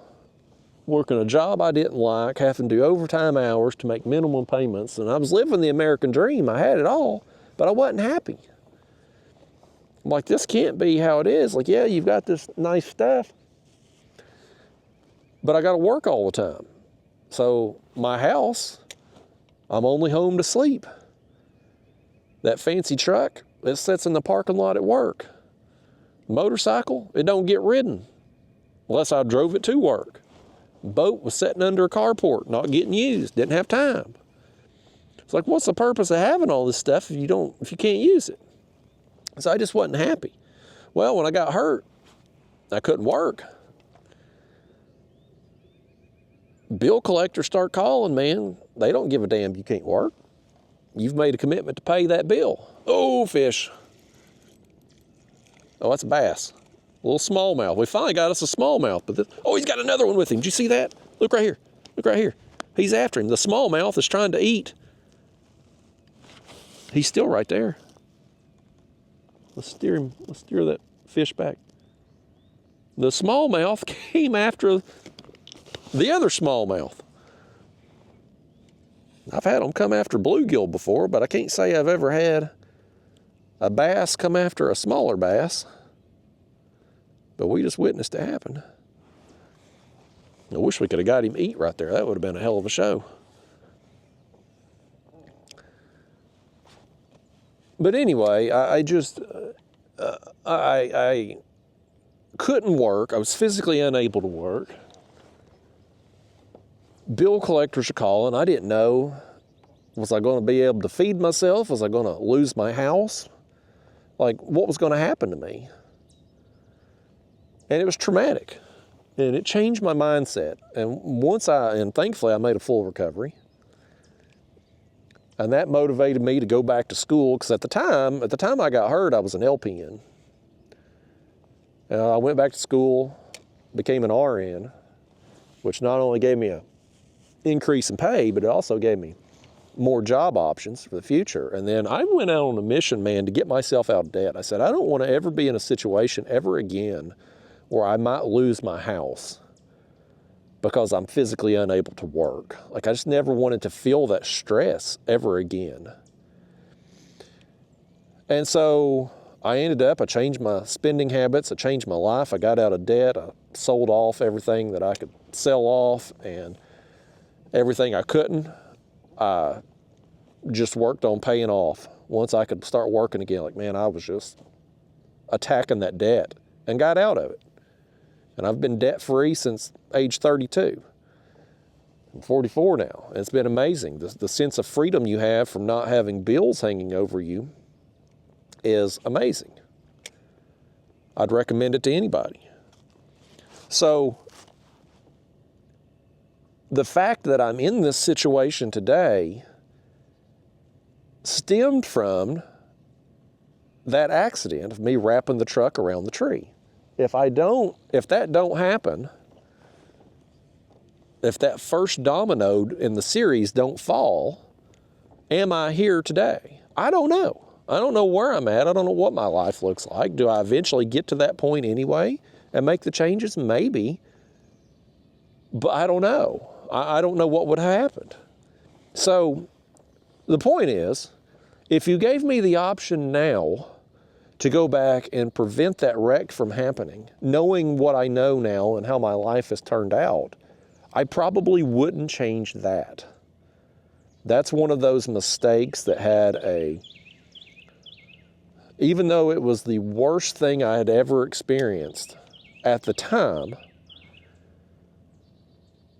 Working a job I didn't like, having to do overtime hours to make minimum payments, and I was living the American dream. I had it all, but I wasn't happy. I'm like, this can't be how it is. Like, yeah, you've got this nice stuff, but I got to work all the time. So my house, I'm only home to sleep. That fancy truck, it sits in the parking lot at work. Motorcycle, it don't get ridden unless I drove it to work. Boat was sitting under a carport, not getting used, didn't have time. It's like, what's the purpose of having all this stuff if you can't use it? So I just wasn't happy. Well, when I got hurt, I couldn't work. Bill collectors start calling, man. They don't give a damn you can't work. You've made a commitment to pay that bill. Oh, fish. Oh, that's a bass. A little smallmouth. We finally got us a smallmouth. But oh, he's got another one with him. Did you see that? Look right here. Look right here. He's after him. The smallmouth is trying to eat. He's still right there. Let's steer him. Let's steer that fish back. The smallmouth came after the other smallmouth. I've had them come after bluegill before, but I can't say I've ever had a bass come after a smaller bass. But we just witnessed it happen. I wish we could have got him to eat right there. That would have been a hell of a show. But anyway, I couldn't work. I was physically unable to work. Bill collectors are calling. I didn't know. Was I going to be able to feed myself? Was I going to lose my house? Like, what was going to happen to me? And it was traumatic. And it changed my mindset. And thankfully I made a full recovery. And that motivated me to go back to school, because at the time I got hurt, I was an LPN. I went back to school, became an RN, which not only gave me an increase in pay, but it also gave me more job options for the future. And then I went out on a mission, man, to get myself out of debt. I said, I don't want to ever be in a situation ever again where I might lose my house because I'm physically unable to work. Like, I just never wanted to feel that stress ever again. And so I changed my spending habits, I changed my life, I got out of debt, I sold off everything that I could sell off, and everything I couldn't, I just worked on paying off. Once I could start working again, like, man, I was just attacking that debt and got out of it. And I've been debt-free since age 32. I'm 44 now. And it's been amazing. The sense of freedom you have from not having bills hanging over you is amazing. I'd recommend it to anybody. So the fact that I'm in this situation today stemmed from that accident of me wrapping the truck around the tree. If that don't happen, if that first domino in the series don't fall, am I here today? I don't know. I don't know where I'm at. I don't know what my life looks like. Do I eventually get to that point anyway and make the changes? Maybe. But I don't know. I don't know what would have happened. So the point is, if you gave me the option now to go back and prevent that wreck from happening, knowing what I know now and how my life has turned out, I probably wouldn't change that. That's one of those mistakes that even though it was the worst thing I had ever experienced at the time,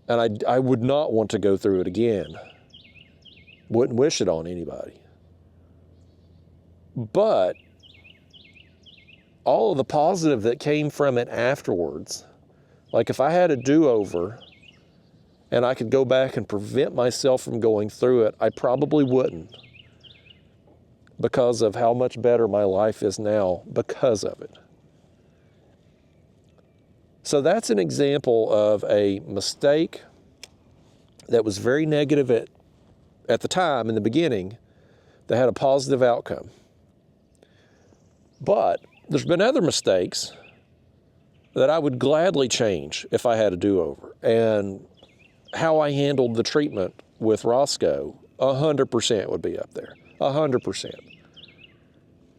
and I would not want to go through it again. Wouldn't wish it on anybody. But all of the positive that came from it afterwards, like if I had a do-over and I could go back and prevent myself from going through it, I probably wouldn't, because of how much better my life is now because of it. So that's an example of a mistake that was very negative at the time, in the beginning, that had a positive outcome. But there's been other mistakes that I would gladly change if I had a do-over. And how I handled the treatment with Roscoe, 100% would be up there, 100%.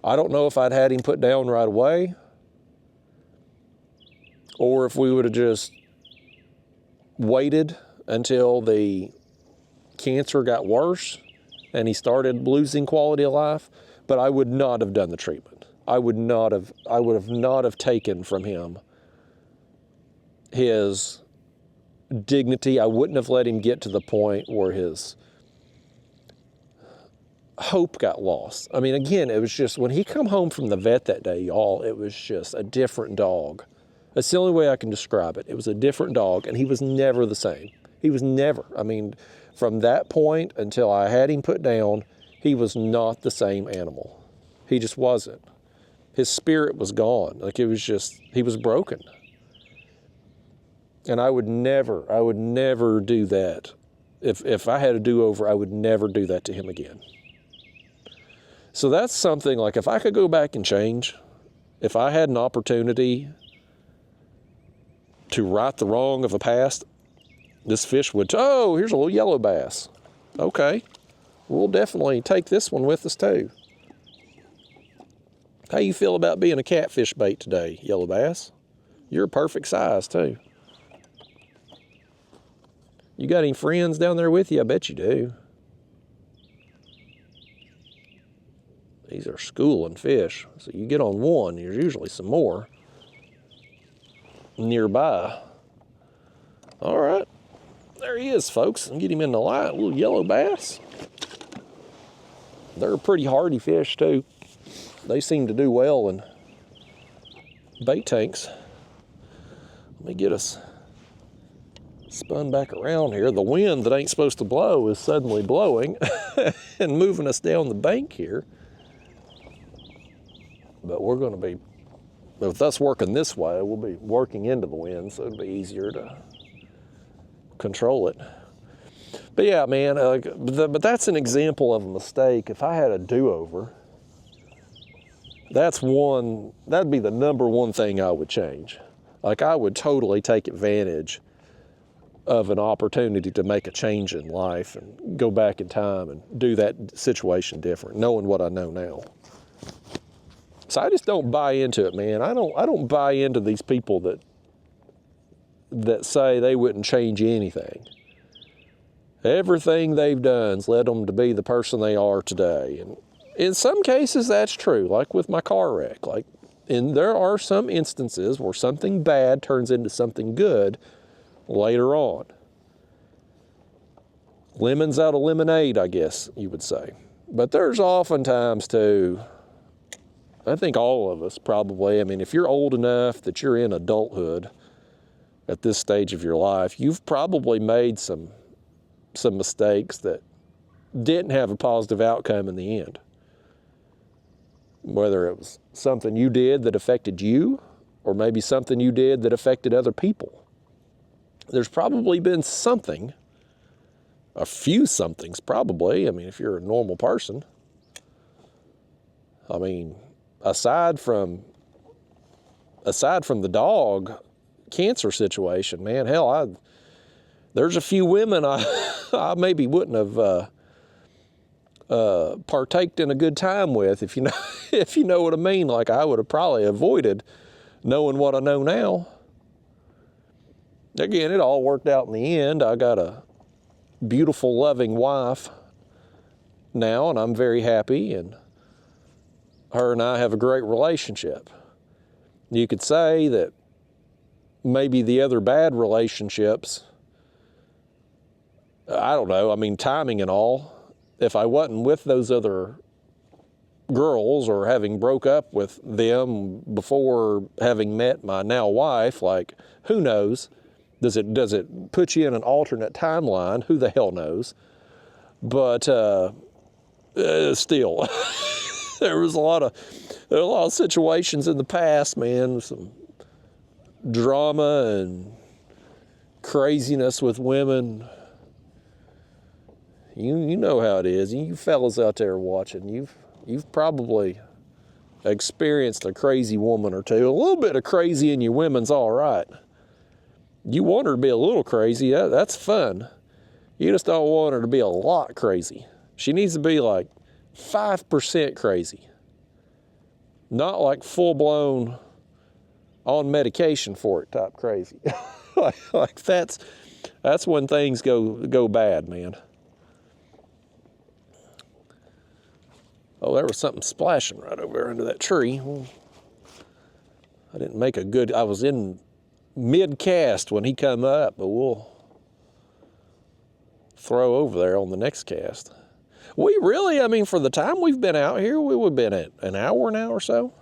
I don't know if I'd had him put down right away, or if we would have just waited until the cancer got worse and he started losing quality of life. But I would not have done the treatment. I would have not taken from him his dignity. I wouldn't have let him get to the point where his hope got lost. I mean, again, it was just, when he come home from the vet that day, y'all, it was just a different dog. That's the only way I can describe it. It was a different dog, and he was never the same. He was never. I mean, from that point until I had him put down, he was not the same animal. He just wasn't. His spirit was gone. Like, it was just, he was broken. And I would never do that. If I had a do-over, I would never do that to him again. So that's something, like, if I could go back and change, if I had an opportunity to right the wrong of a past, this fish would, oh, here's a little yellow bass. Okay, we'll definitely take this one with us too. How you feel about being a catfish bait today, yellow bass? You're a perfect size too. You got any friends down there with you? I bet you do. These are schooling fish. So you get on one, there's usually some more nearby. All right, there he is, folks. Get him in the light, a little yellow bass. They're a pretty hardy fish too. They seem to do well in bait tanks. Let me get us spun back around here. The wind that ain't supposed to blow is suddenly blowing and moving us down the bank here. But we're going to be, with us working this way, we'll be working into the wind, so it'll be easier to control it. But yeah, man, but that's an example of a mistake. If I had a do-over, that'd be the number one thing I would change. Like, I would totally take advantage of an opportunity to make a change in life and go back in time and do that situation different, knowing what I know now. So I just don't buy into it, man. I don't buy into these people that say they wouldn't change anything. Everything they've done's led them to be the person they are today. And in some cases, that's true, like with my car wreck. And there are some instances where something bad turns into something good later on. Lemons out of lemonade, I guess you would say. But there's oftentimes too, I think all of us probably, I mean, if you're old enough that you're in adulthood at this stage of your life, you've probably made some mistakes that didn't have a positive outcome in the end. Whether it was something you did that affected you, or maybe something you did that affected other people. There's probably been something, a few somethings probably. I mean, if you're a normal person. I mean, aside from the dog cancer situation, man, hell, there's a few women I maybe wouldn't have partaked in a good time with, if you know what I mean. Like, I would have probably avoided knowing what I know now. Again, it all worked out in the end. I got a beautiful, loving wife now, and I'm very happy, and her and I have a great relationship. You could say that maybe the other bad relationships, I don't know, I mean, timing and all, if I wasn't with those other girls or having broke up with them before having met my now wife, like, who knows? Does it put you in an alternate timeline? Who the hell knows? But still, there were a lot of situations in the past, man, some drama and craziness with women. You know how it is. You fellas out there watching, you've probably experienced a crazy woman or two. A little bit of crazy in your women's all right. You want her to be a little crazy, that's fun. You just don't want her to be a lot crazy. She needs to be like 5% crazy. Not like full-blown on medication for it type crazy. like that's when things go bad, man. Oh, there was something splashing right over there under that tree. Well, I didn't make a good, I was in mid-cast when he come up, but we'll throw over there on the next cast. We really, I mean, for the time we've been out here, we've been at an hour now or so.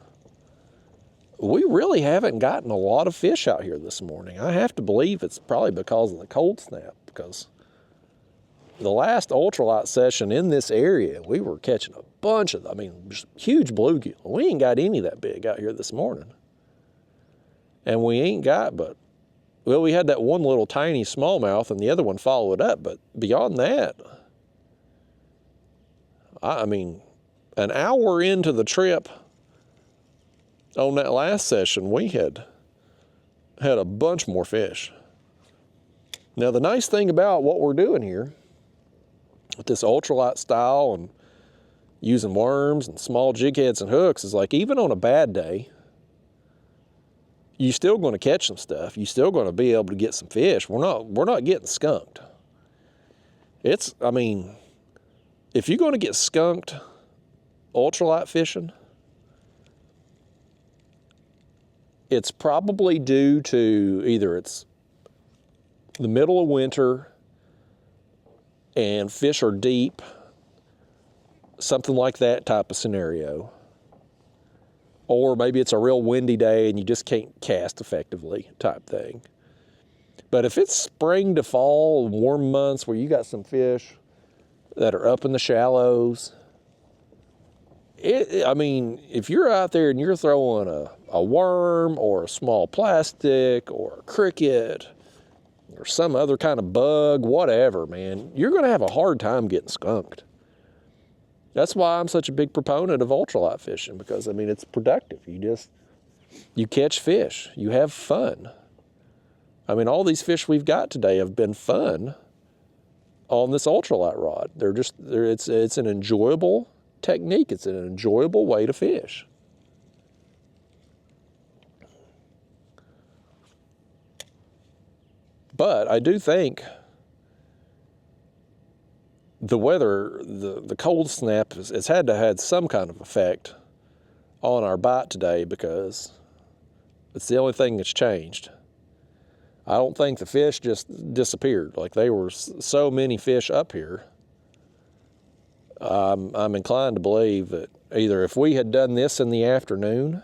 We really haven't gotten a lot of fish out here this morning. I have to believe it's probably because of the cold snap, because the last ultralight session in this area, we were catching a bunch of, I mean, just huge bluegill. We ain't got any that big out here this morning. And we ain't got well, we had that one little tiny smallmouth and the other one followed up, but beyond that, I mean, an hour into the trip on that last session, we had a bunch more fish. Now, the nice thing about what we're doing here with this ultralight style and using worms and small jig heads and hooks is, like, even on a bad day, you're still going to catch some stuff. You're still going to be able to get some fish. We're not getting skunked. I mean, if you're going to get skunked ultralight fishing, it's probably due to either it's the middle of winter and fish are deep, something like that type of scenario. Or maybe it's a real windy day and you just can't cast effectively type thing. But if it's spring to fall, warm months where you got some fish that are up in the shallows, I mean, if you're out there and you're throwing a worm or a small plastic or a cricket or some other kind of bug, whatever, man, you're going to have a hard time getting skunked. That's why I'm such a big proponent of ultralight fishing, because, I mean, it's productive. You catch fish. You have fun. I mean, all these fish we've got today have been fun on this ultralight rod. It's an enjoyable technique. It's an enjoyable way to fish. But I do think the weather, the cold snap has had to have some kind of effect on our bite today, because it's the only thing that's changed. I don't think the fish just disappeared. Like, there were so many fish up here. I'm inclined to believe that either if we had done this in the afternoon,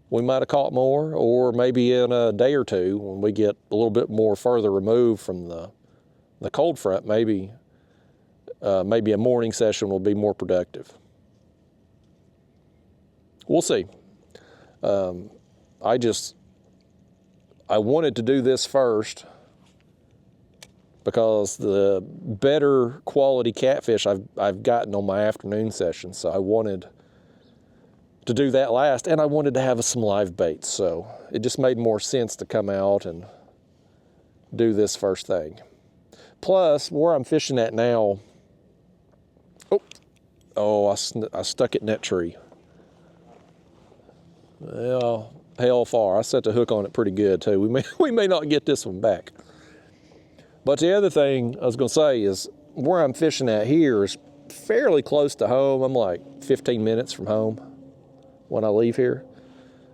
we might have caught more, or maybe in a day or two when we get a little bit more further removed from the cold front, maybe a morning session will be more productive. We'll see. I wanted to do this first because the better quality catfish I've gotten on my afternoon session, so I wanted to do that last, and I wanted to have some live baits, so it just made more sense to come out and do this first thing. Plus, where I'm fishing at now, I stuck it in that tree. Well, hell far. I set the hook on it pretty good too. We may not get this one back. But the other thing I was going to say is where I'm fishing at here is fairly close to home. I'm like 15 minutes from home when I leave here.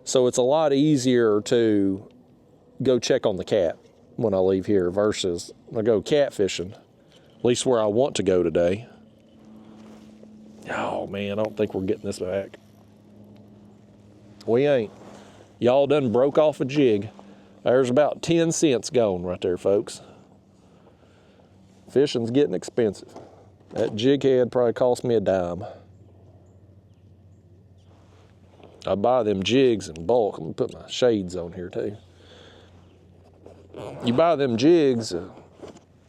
So it's a lot easier to go check on the cat when I leave here versus when I go catfishing, at least where I want to go today. Oh man, I don't think we're getting this back. We ain't. Y'all done broke off a jig. There's about 10 cents gone right there, folks. Fishing's getting expensive. That jig head probably cost me a dime. I buy them jigs in bulk. I'm gonna put my shades on here too. You buy them jigs a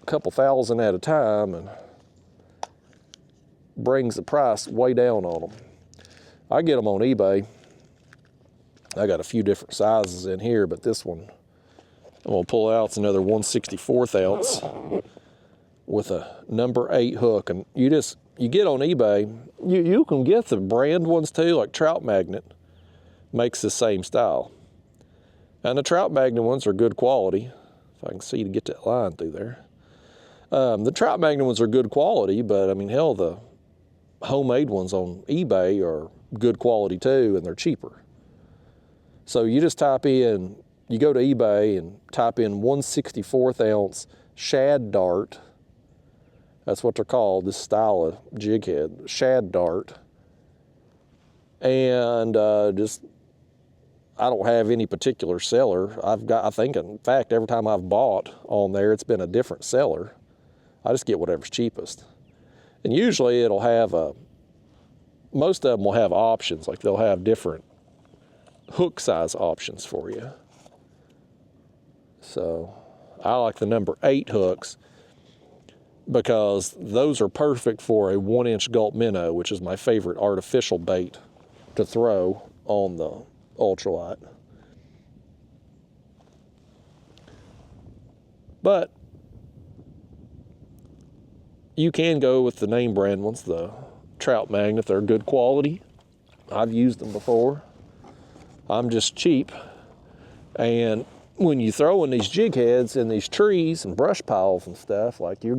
couple thousand at a time and brings the price way down on them. I get them on eBay. I got a few different sizes in here, but this one I'm gonna pull out. It's another 1/64 ounce with a number 8 hook. And you get on eBay, you can get the brand ones too, like Trout Magnet makes the same style. And the Trout Magnet ones are good quality. If I can see to get that line through there. The Trout Magnet ones are good quality, but I mean, hell, the homemade ones on eBay are good quality too, and they're cheaper. So you just you go to eBay and type in 1/64 ounce shad dart. That's what they're called, this style of jig head, shad dart. And I don't have any particular seller. I think, in fact, every time I've bought on there, it's been a different seller. I just get whatever's cheapest. And usually it'll have most of them will have options, like they'll have different hook size options for you. So I like the number 8 hooks because those are perfect for a 1-inch gulp minnow, which is my favorite artificial bait to throw on the ultralight. But you can go with the name brand ones, the Trout Magnet. They're good quality. I've used them before. I'm just cheap. And when you throw in these jig heads in these trees and brush piles and stuff, like you're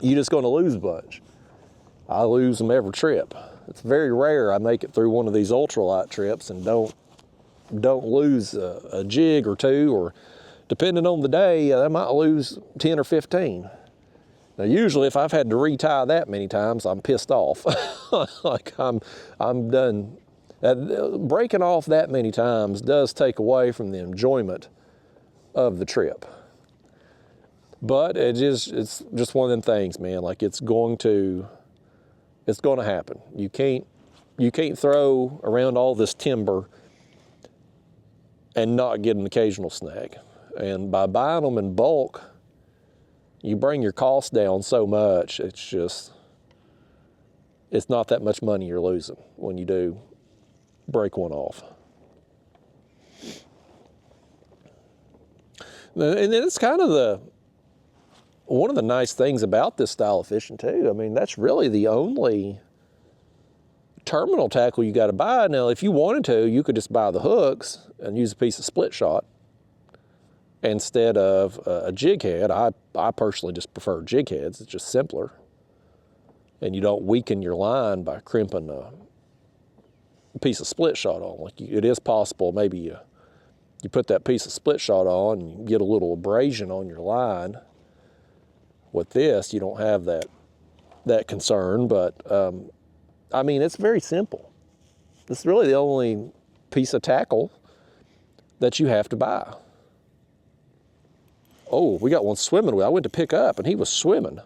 just gonna lose a bunch. I lose them every trip. It's very rare I make it through one of these ultralight trips and don't lose a jig or two, or depending on the day, I might lose 10 or 15. Now, usually if I've had to retie that many times, I'm pissed off. Like I'm done. Breaking off that many times does take away from the enjoyment of the trip. But it's just one of them things, man. Like it's going to happen. You can't throw around all this timber and not get an occasional snag. And by buying them in bulk, you bring your costs down so much, it's not that much money you're losing when you do break one off. And then it's kind of one of the nice things about this style of fishing too. I mean, that's really the only terminal tackle you got to buy. Now, if you wanted to, you could just buy the hooks and use a piece of split shot instead of a jig head. I personally just prefer jig heads. It's just simpler. And you don't weaken your line by crimping a piece of split shot on. Like it is possible, maybe you put that piece of split shot on and you get a little abrasion on your line. With this, you don't have that concern, but I mean, it's very simple. It's really the only piece of tackle that you have to buy. Oh, we got one swimming. I went to pick up and he was swimming.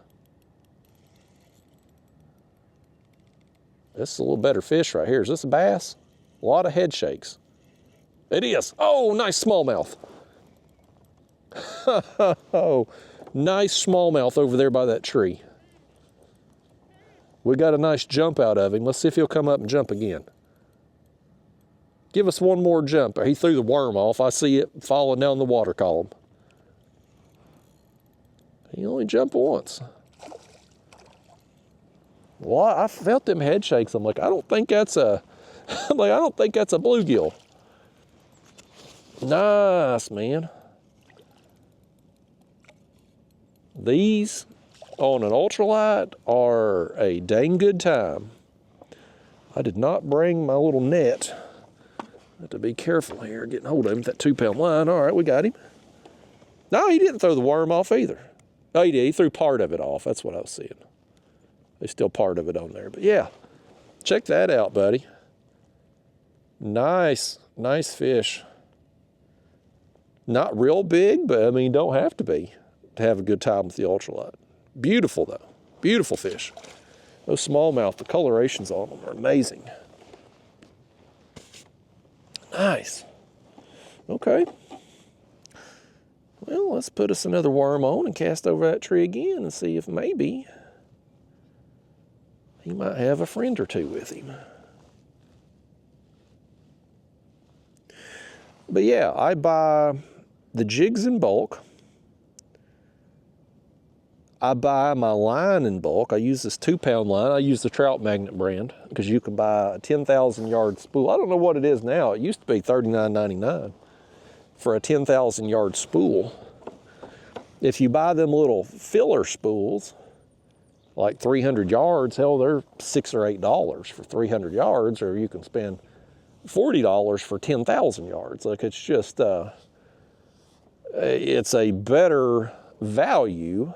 This is a little better fish right here. Is this a bass? A lot of head shakes. It is. Oh, nice smallmouth. Oh, nice smallmouth over there by that tree. We got a nice jump out of him. Let's see if he'll come up and jump again. Give us one more jump. He threw the worm off. I see it falling down the water column. He only jumped once. Well, I felt them head shakes. I'm like, I don't think that's a bluegill. Nice, man. These on an ultralight are a dang good time. I did not bring my little net. I have to be careful here, getting hold of him with that 2-pound line. All right, we got him. No, he didn't throw the worm off either. Oh, he did. He threw part of it off. That's what I was seeing. There's still part of it on there. But yeah, check that out, buddy. Nice, nice fish. Not real big, but I mean, don't have to be to have a good time with the ultralight. Beautiful though, beautiful fish. Those smallmouth, the colorations on them are amazing. Nice. Okay. Well, let's put us another worm on and cast over that tree again and see if maybe he might have a friend or two with him. But yeah, I buy the jigs in bulk. I buy my line in bulk. I use this 2-pound line. I use the Trout Magnet brand because you can buy a 10,000 yard spool. I don't know what it is now. It used to be $39.99 for a 10,000 yard spool. If you buy them little filler spools, like 300 yards, hell, they're $6 or $8 for 300 yards, or you can spend $40 for 10,000 yards. Like it's just, it's a better value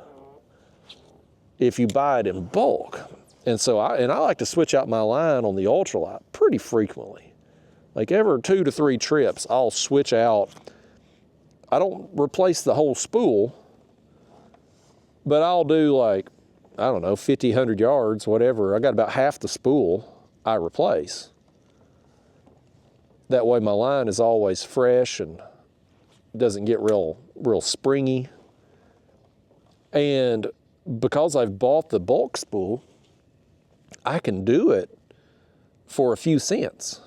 if you buy it in bulk. And so I like to switch out my line on the ultralight pretty frequently. Like every 2 to 3 trips, I'll switch out. I don't replace the whole spool, but I'll do like, I don't know, 50, 100 yards, whatever. I got about half the spool I replace. That way my line is always fresh and doesn't get real springy. And because I've bought the bulk spool, I can do it for a few cents.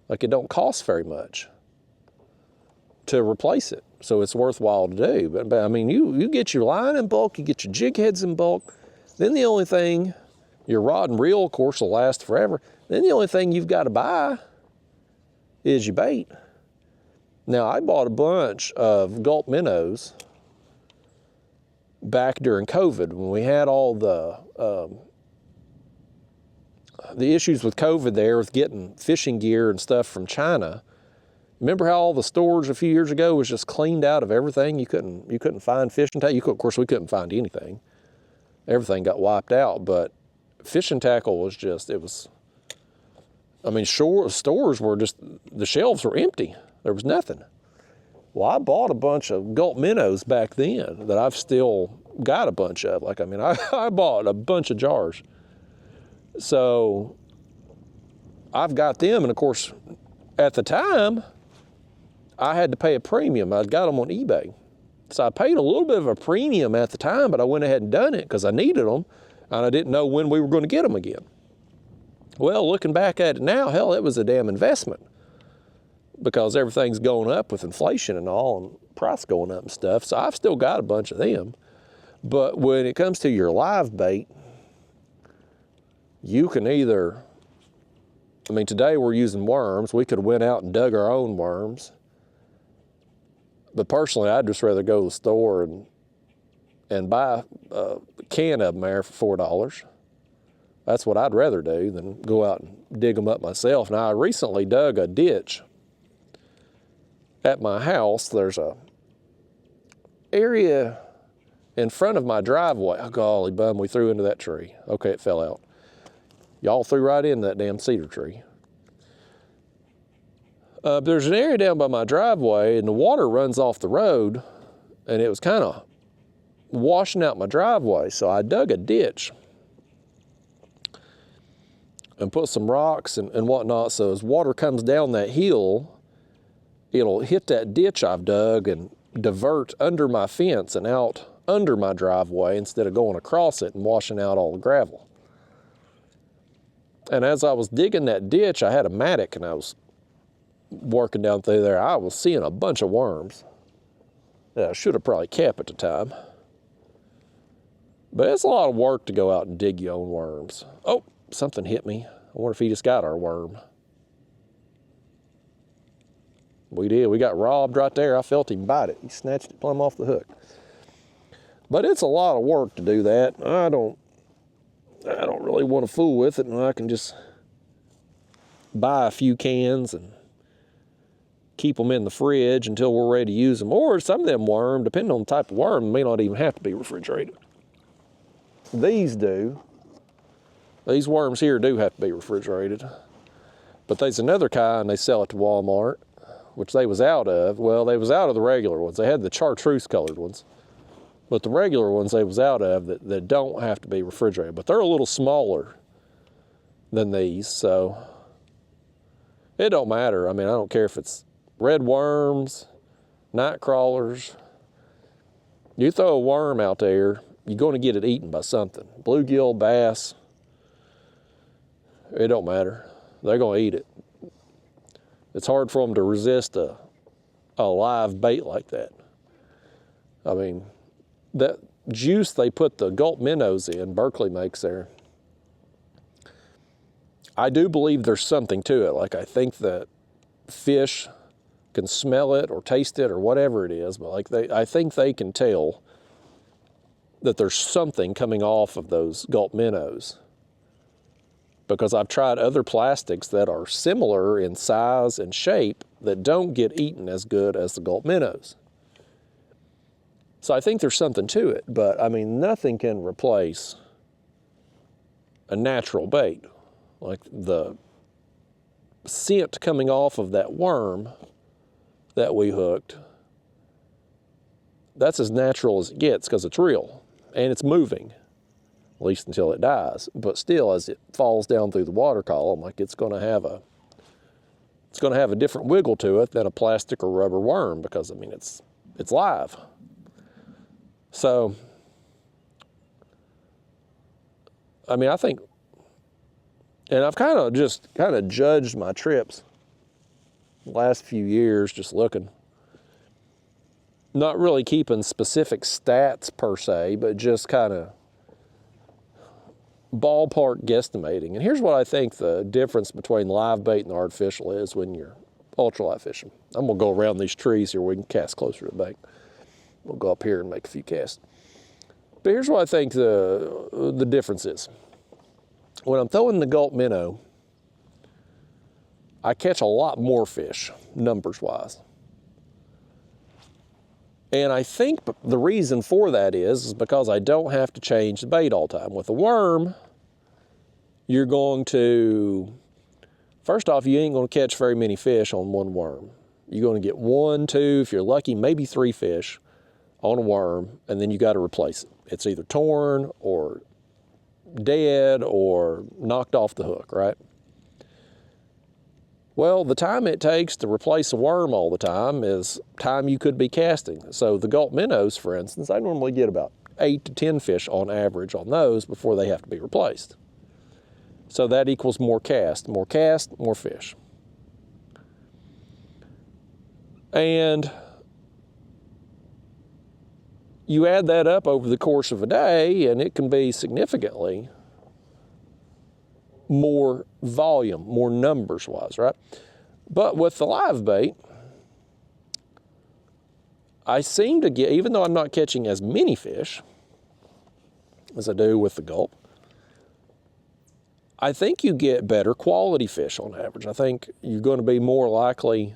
Like it don't cost very much to replace it. So it's worthwhile to do. But I mean, you get your line in bulk, you get your jig heads in bulk, then the only thing, your rod and reel, of course, will last forever. Then the only thing you've got to buy is your bait. Now, I bought a bunch of gulp minnows back during COVID when we had all the issues with COVID there with getting fishing gear and stuff from China. Remember how all the stores a few years ago was just cleaned out of everything? You couldn't find fishing tackle. Of course, we couldn't find anything. Everything got wiped out, but fishing tackle was just, I mean, stores were just, the shelves were empty. There was nothing. Well, I bought a bunch of gulp minnows back then that I've still got a bunch of. Like, I mean, I bought a bunch of jars. So I've got them, and of course, at the time, I had to pay a premium. I got them on eBay. So I paid a little bit of a premium at the time, but I went ahead and done it because I needed them, and I didn't know when we were going to get them again. Well, looking back at it now, hell, it was a damn investment because everything's going up with inflation and all, and price going up and stuff. So I've still got a bunch of them. But when it comes to your live bait, you can either, I mean, today we're using worms. We could have went out and dug our own worms. But personally, I'd just rather go to the store and buy a can of them there for $4. That's what I'd rather do than go out and dig them up myself. Now, I recently dug a ditch at my house. There's a area in front of my driveway. Oh, golly bum, we threw into that tree. Okay, it fell out. Y'all threw right into that damn cedar tree. There's an area down by my driveway, and the water runs off the road, and it was kind of washing out my driveway. So I dug a ditch and put some rocks and whatnot. So as water comes down that hill, it'll hit that ditch I've dug and divert under my fence and out under my driveway instead of going across it and washing out all the gravel. And as I was digging that ditch, I had a mattock and I was working down through there. I was seeing a bunch of worms that I should have probably kept at the time. But it's a lot of work to go out and dig your own worms. Oh, something hit me. I wonder if he just got our worm. We did. We got robbed right there. I felt him bite it. He snatched it plumb off the hook. But it's a lot of work to do that. I don't really want to fool with it, and I can just buy a few cans and keep them in the fridge until we're ready to use them. Or some of them worms, depending on the type of worm, may not even have to be refrigerated. These do. These worms here do have to be refrigerated. But there's another kind they sell at the Walmart, which they was out of. Well, they was out of the regular ones. They had the chartreuse colored ones. But the regular ones they was out of that don't have to be refrigerated. But they're a little smaller than these, so it don't matter. I mean, I don't care if it's red worms, night crawlers. You throw a worm out there, you're going to get it eaten by something. Bluegill, bass, it don't matter. They're going to eat it. It's hard for them to resist a live bait like that. I mean, that juice they put the gulp minnows in, Berkeley makes there, I do believe there's something to it. Like, I think that fish can smell it or taste it or whatever it is, but like I think they can tell that there's something coming off of those gulp minnows. Because I've tried other plastics that are similar in size and shape that don't get eaten as good as the gulp minnows. So I think there's something to it, but I mean, nothing can replace a natural bait. Like the scent coming off of that worm that we hooked, that's as natural as it gets because it's real and it's moving, at least until it dies. But still, as it falls down through the water column, like it's going to have a different wiggle to it than a plastic or rubber worm because I mean it's live. So, I mean, I think, and I've kind of judged my trips the last few years just looking. Not really keeping specific stats per se, but just kind of ballpark guesstimating. And here's what I think the difference between live bait and artificial is when you're ultralight fishing. I'm gonna go around these trees here where we can cast closer to the bank. We'll go up here and make a few casts. But here's what I think the difference is. When I'm throwing the gulp minnow, I catch a lot more fish, numbers-wise. And I think the reason for that is because I don't have to change the bait all the time. With a worm, you're going to, first off, you ain't going to catch very many fish on one worm. You're going to get 1, 2, if you're lucky, maybe 3 fish on a worm, and then you got to replace it. It's either torn or dead or knocked off the hook, right? Well, the time it takes to replace a worm all the time is time you could be casting. So the Gulp minnows, for instance, I normally get about 8 to 10 fish on average on those before they have to be replaced. So that equals more cast, more fish. And you add that up over the course of a day, and it can be significantly more volume, more numbers-wise, right? But with the live bait, I seem to get, even though I'm not catching as many fish as I do with the Gulp, I think you get better quality fish on average. I think you're going to be more likely,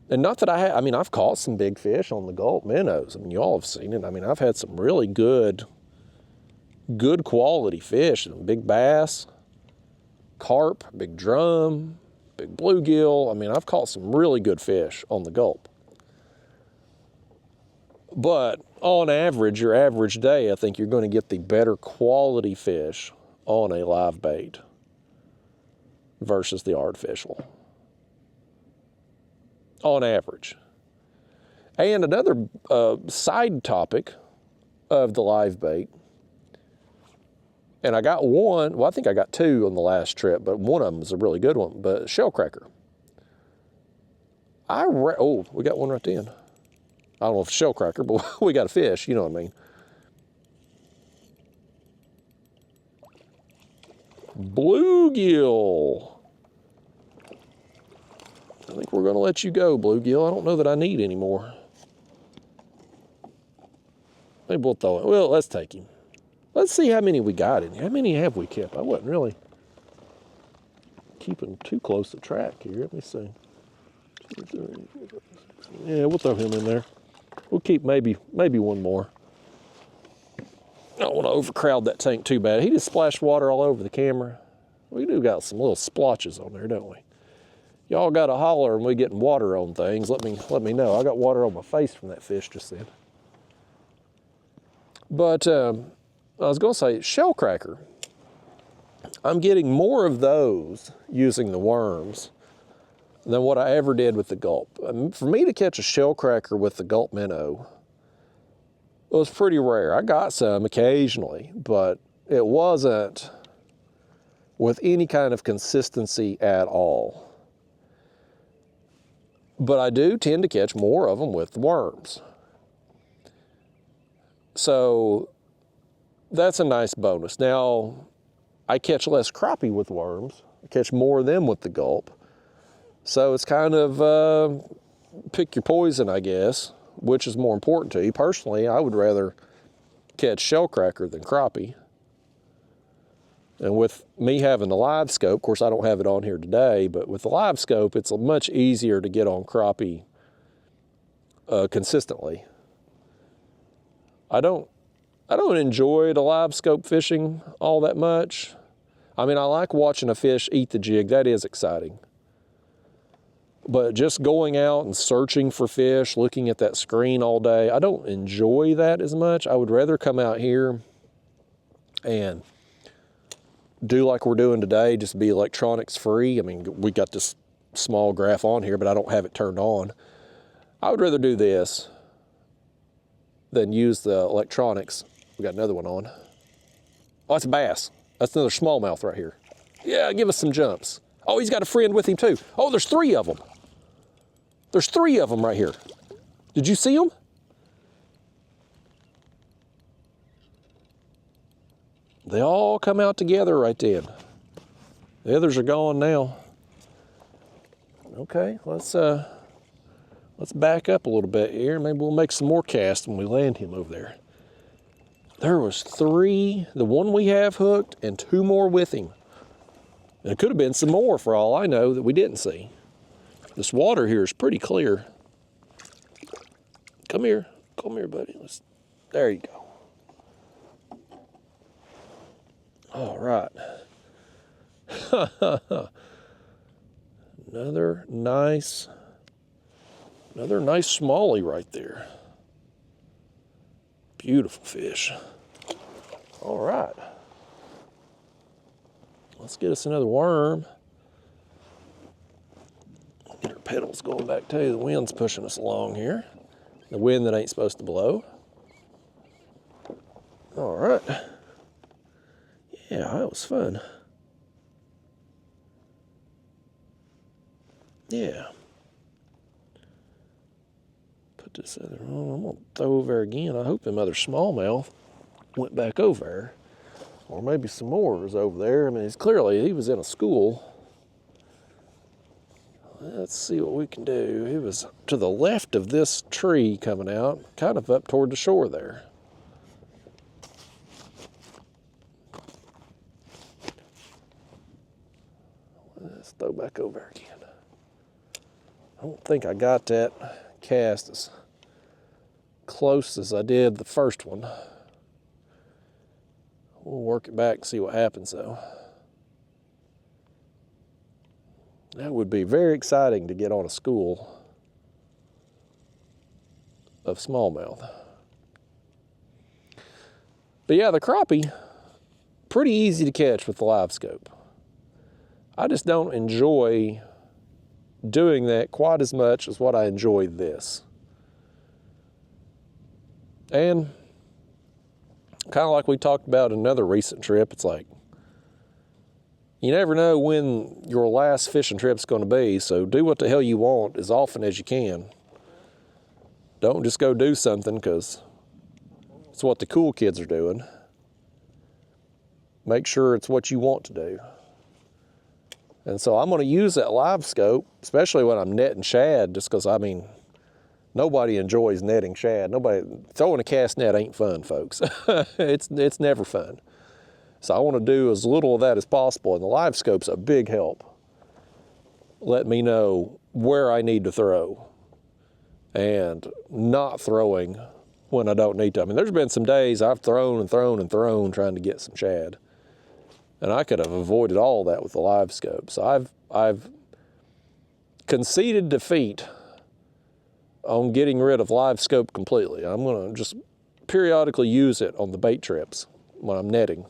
and not that I mean, I've caught some big fish on the Gulp minnows. I mean, you all have seen it. I mean, I've had some really good quality fish, big bass, carp, big drum, big bluegill. I mean, I've caught some really good fish on the Gulp. But on average, your average day, I think you're going to get the better quality fish on a live bait versus the artificial, on average. And another side topic of the live bait, and I got one, well, I think I got 2 on the last trip, but one of them is a really good one, but shellcracker. Oh, we got one right then. I don't know if it's shellcracker, but we got a fish, you know what I mean. Bluegill. I think we're gonna let you go, bluegill. I don't know that I need any more. Maybe we'll throw it. Well, let's take him. Let's see how many we got in here. How many have we kept? I wasn't really keeping too close to track here. Let me see. Yeah, we'll throw him in there. We'll keep maybe one more. I don't want to overcrowd that tank too bad. He just splashed water all over the camera. We do got some little splotches on there, don't we? Y'all got to holler when we getting water on things. Let me know. I got water on my face from that fish just then. But I was going to say, shellcracker. I'm getting more of those using the worms than what I ever did with the Gulp. For me to catch a shellcracker with the Gulp minnow, it was pretty rare. I got some occasionally, but it wasn't with any kind of consistency at all. But I do tend to catch more of them with the worms. So that's a nice bonus. Now, I catch less crappie with worms. I catch more of them with the Gulp. So it's kind of pick your poison, I guess, which is more important to you. Personally, I would rather catch shellcracker than crappie. And with me having the live scope, of course I don't have it on here today, but with the live scope, it's much easier to get on crappie consistently. I don't enjoy the live scope fishing all that much. I mean, I like watching a fish eat the jig. That is exciting. But just going out and searching for fish, looking at that screen all day, I don't enjoy that as much. I would rather come out here and do like we're doing today, just be electronics free. I mean, we got this small graph on here, but I don't have it turned on. I would rather do this than use the electronics. We got another one on. Oh, that's a bass. That's another smallmouth right here. Yeah, give us some jumps. Oh, he's got a friend with him too. Oh, there's 3 of them. There's 3 of them right here. Did you see them? They all come out together right then. The others are gone now. Okay, let's back up a little bit here. Maybe we'll make some more casts when we land him over there. There was 3, the one we have hooked, and 2 more with him. And it could have been some more for all I know that we didn't see. This water here is pretty clear. Come here, buddy. There you go. All right. Another nice smallie right there. Beautiful fish. All right. Let's get us another worm. Get our pedals going back too. The wind's pushing us along here. The wind that ain't supposed to blow. All right. Yeah, that was fun. Yeah. Put this other on. I'm gonna throw over there again. I hope them other smallmouth went back over there. Or maybe some more is over there. I mean, it's clearly he was in a school. Let's see what we can do. He was to the left of this tree coming out, kind of up toward the shore there. Let's throw back over there again. I don't think I got that cast as close as I did the first one. We'll work it back and see what happens though. That would be very exciting to get on a school of smallmouth. But yeah, the crappie, pretty easy to catch with the live scope. I just don't enjoy doing that quite as much as what I enjoy this. And kind of like we talked about in another recent trip, it's like, you never know when your last fishing trip's going to be, so do what the hell you want as often as you can. Don't just go do something because it's what the cool kids are doing. Make sure it's what you want to do. And so I'm going to use that live scope, especially when I'm netting shad, just because, I mean, nobody enjoys netting shad. Throwing a cast net ain't fun, folks. It's never fun. So I want to do as little of that as possible, and the live scope's a big help. Let me know where I need to throw and not throwing when I don't need to. I mean, there's been some days I've thrown and thrown and thrown trying to get some shad, and I could have avoided all that with the live scope. So I've conceded defeat on getting rid of live scope completely. I'm going to just periodically use it on the bait trips when I'm netting.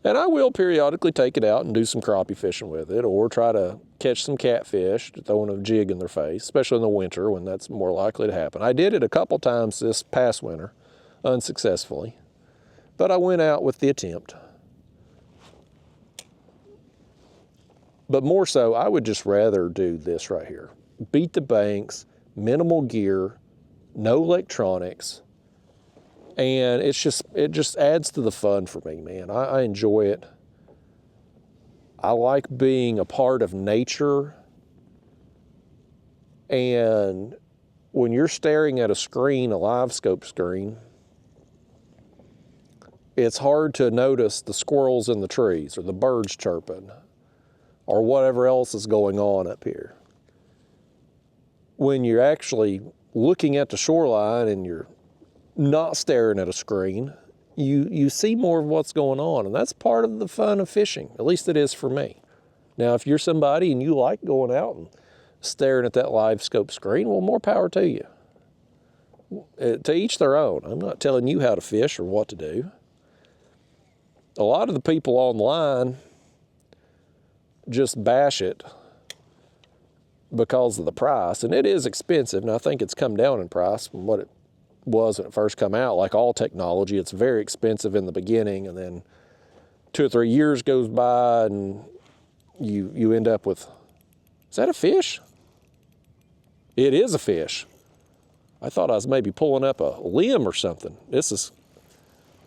And I will periodically take it out and do some crappie fishing with it, or try to catch some catfish, throwing a jig in their face, especially in the winter when that's more likely to happen. I did it a couple times this past winter, unsuccessfully, but I went out with the attempt. But more so, I would just rather do this right here. Beat the banks, minimal gear, no electronics, and it just adds to the fun for me, man. I enjoy it. I like being a part of nature, and when you're staring at a screen, a live scope screen, it's hard to notice the squirrels in the trees or the birds chirping or whatever else is going on up here. When you're actually looking at the shoreline and you're not staring at a screen, you see more of what's going on, and that's part of the fun of fishing. At least it is for me. Now, if you're somebody and you like going out and staring at that live scope screen, well, more power to you. To each their own. I'm not telling you how to fish or what to do. A lot of the people online just bash it because of the price, and it is expensive, and I think it's come down in price from what it was when it first come out. Like all technology, it's very expensive in the beginning, and then 2 or 3 years goes by and you end up with, is that a fish? It is a fish. I thought I was maybe pulling up a limb or something. This is,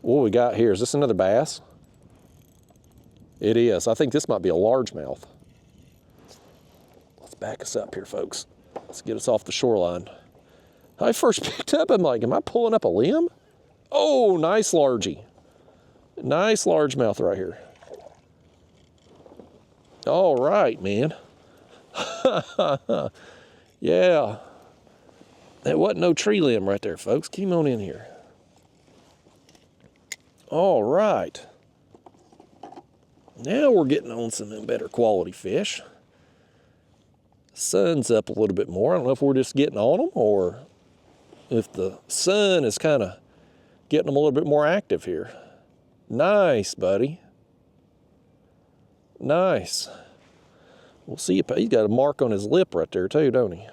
what we got here, is this another bass? It is. I think this might be a largemouth. Let's back us up here, folks. Let's get us off the shoreline. I first picked up, I'm like, am I pulling up a limb? Oh, nice largie. Nice largemouth right here. All right, man. Yeah. That wasn't no tree limb right there, folks. Come on in here. All right. Now we're getting on some better quality fish. Sun's up a little bit more. I don't know if we're just getting on them or if the sun is kind of getting them a little bit more active here. Nice, buddy. Nice. We'll see if he's got a mark on his lip right there too, don't he? A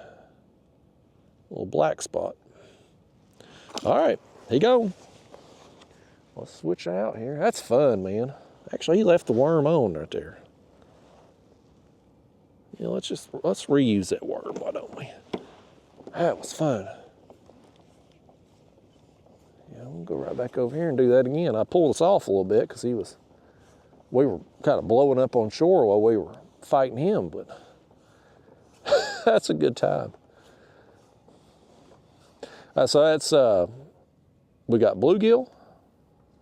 little black spot. All right, here you go. Let's switch out here. That's fun, man. Actually, he left the worm on right there. Yeah, let's reuse that worm, why don't we? That was fun. Yeah, we'll go right back over here and do that again. I pulled us off a little bit because we were kind of blowing up on shore while we were fighting him, but that's a good time. So that's, we got bluegill,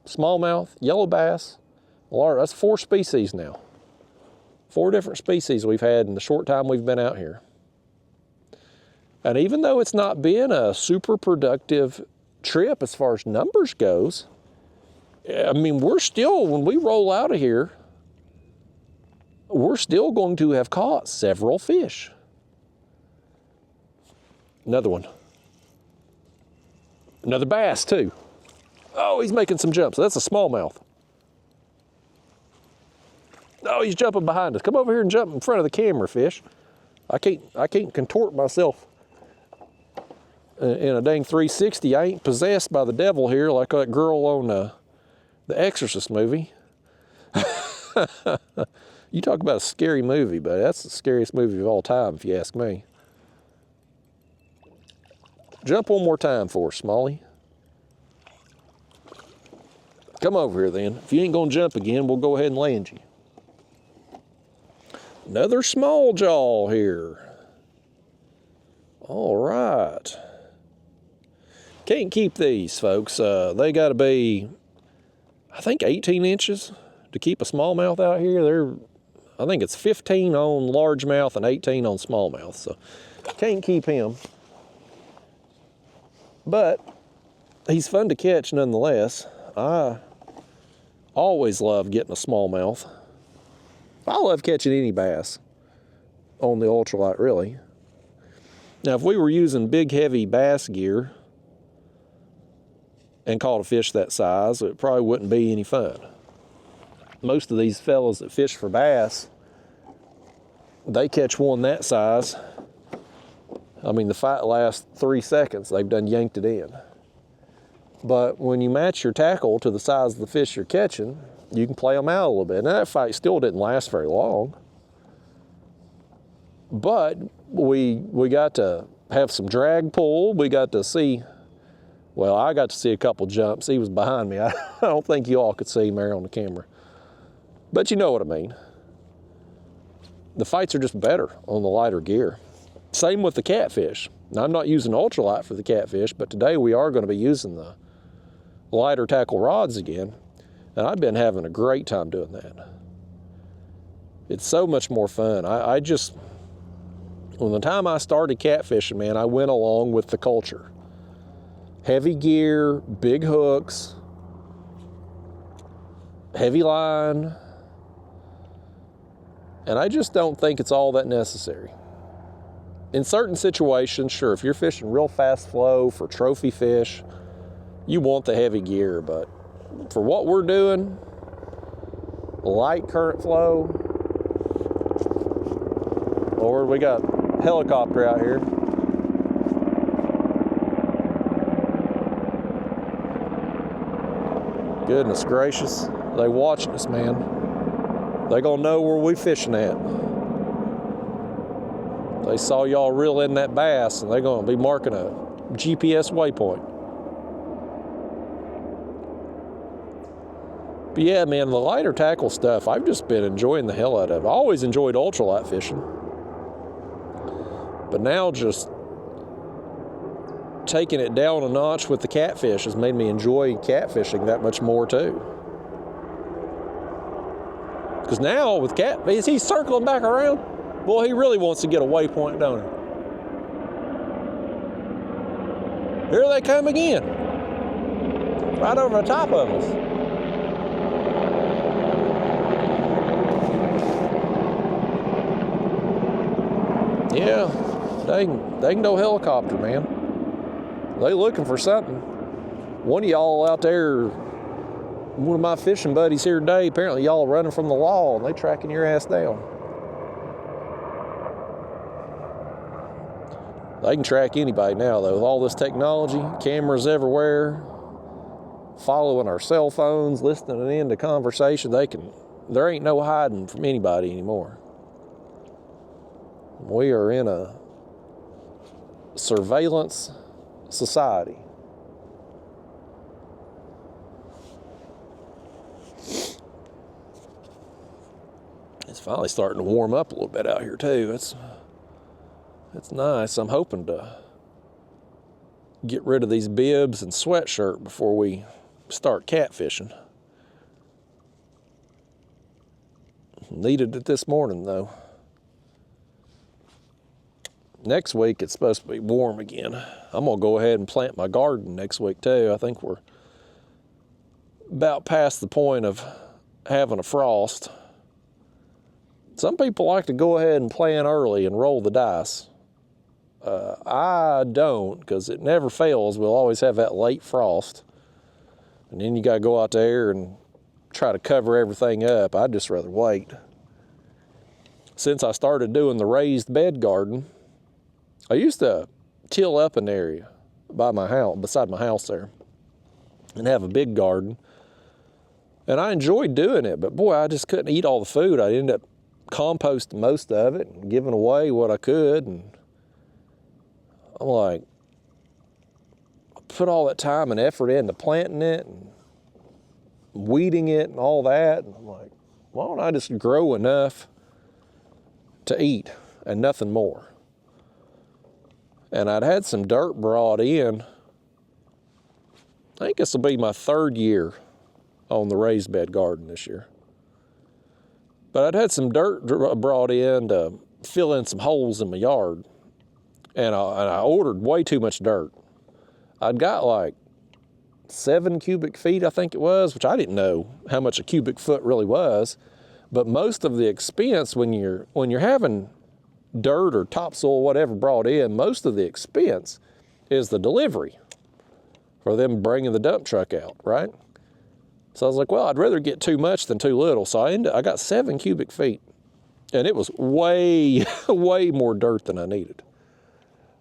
smallmouth, yellow bass, large. That's 4 species now. 4 different species we've had in the short time we've been out here. And even though it's not been a super productive trip as far as numbers goes, I mean, we're still, when we roll out of here, we're still going to have caught several fish. Another one. Another bass too. Oh, he's making some jumps. That's a smallmouth. Oh, he's jumping behind us. Come over here and jump in front of the camera, fish. I can't contort myself in a dang 360. I ain't possessed by the devil here like that girl on the Exorcist movie. You talk about a scary movie, buddy. That's the scariest movie of all time, if you ask me. Jump one more time for us, Smalley. Come over here then. If you ain't gonna jump again, we'll go ahead and land you. Another small jaw here. All right. Can't keep these, folks. They gotta be, I think, 18 inches to keep a smallmouth out here. I think it's 15 on largemouth and 18 on smallmouth, so can't keep him. But he's fun to catch nonetheless. I always love getting a smallmouth. I love catching any bass on the ultralight, really. Now, if we were using big, heavy bass gear and caught a fish that size, it probably wouldn't be any fun. Most of these fellas that fish for bass, they catch one that size. I mean, the fight lasts 3 seconds. They've done yanked it in. But when you match your tackle to the size of the fish you're catching, you can play them out a little bit. Now, that fight still didn't last very long. But we got to have some drag pull. We got to see, well, I got to see a couple jumps. He was behind me. I don't think you all could see him there on the camera. But you know what I mean. The fights are just better on the lighter gear. Same with the catfish. Now, I'm not using ultralight for the catfish, but today we are going to be using the lighter tackle rods again. And I've been having a great time doing that. It's so much more fun. I just, when the time I started catfishing, man, I went along with the culture. Heavy gear, big hooks, heavy line. And I just don't think it's all that necessary. In certain situations, sure, if you're fishing real fast flow for trophy fish, you want the heavy gear, but for what we're doing, light current flow, Lord, we got a helicopter out here. Goodness gracious, they watching us, man. They gonna know where we fishing at. They saw y'all reel in that bass, and they're gonna be marking a GPS waypoint. But yeah, man, the lighter tackle stuff, I've just been enjoying the hell out of it. I always enjoyed ultralight fishing. But now just taking it down a notch with the catfish has made me enjoy catfishing that much more too. Because now with catfish, he's circling back around. Boy, he really wants to get a waypoint, don't he? Here they come again. Right over the top of us. Yeah, they can no helicopter, man. They looking for something. One of y'all out there, one of my fishing buddies here today, apparently y'all running from the law and they tracking your ass down. They can track anybody now, though. With all this technology, cameras everywhere, following our cell phones, listening in to conversation, there ain't no hiding from anybody anymore. We are in a surveillance society. It's finally starting to warm up a little bit out here too. It's nice. I'm hoping to get rid of these bibs and sweatshirt before we start catfishing. Needed it this morning though. Next week it's supposed to be warm again. I'm gonna go ahead and plant my garden next week too. I think we're about past the point of having a frost. Some people like to go ahead and plant early and roll the dice. I don't, because it never fails. We'll always have that late frost. And then you got to go out there and try to cover everything up. I'd just rather wait. Since I started doing the raised bed garden, I used to till up an area by my house, beside my house there, and have a big garden. And I enjoyed doing it, but boy, I just couldn't eat all the food. I'd end up composting most of it and giving away what I could. And I'm like, I put all that time and effort into planting it and weeding it and all that. And I'm like, why don't I just grow enough to eat and nothing more? And I'd had some dirt brought in. I think this will be my 3rd year on the raised bed garden this year. But I'd had some dirt brought in to fill in some holes in my yard. And I ordered way too much dirt. I'd got like 7 cubic feet, I think it was, which I didn't know how much a cubic foot really was. But most of the expense when you're having dirt or topsoil, whatever brought in, most of the expense is the delivery for them bringing the dump truck out, right? So I was like, well, I'd rather get too much than too little. So I got 7 cubic feet, and it was way, way more dirt than I needed.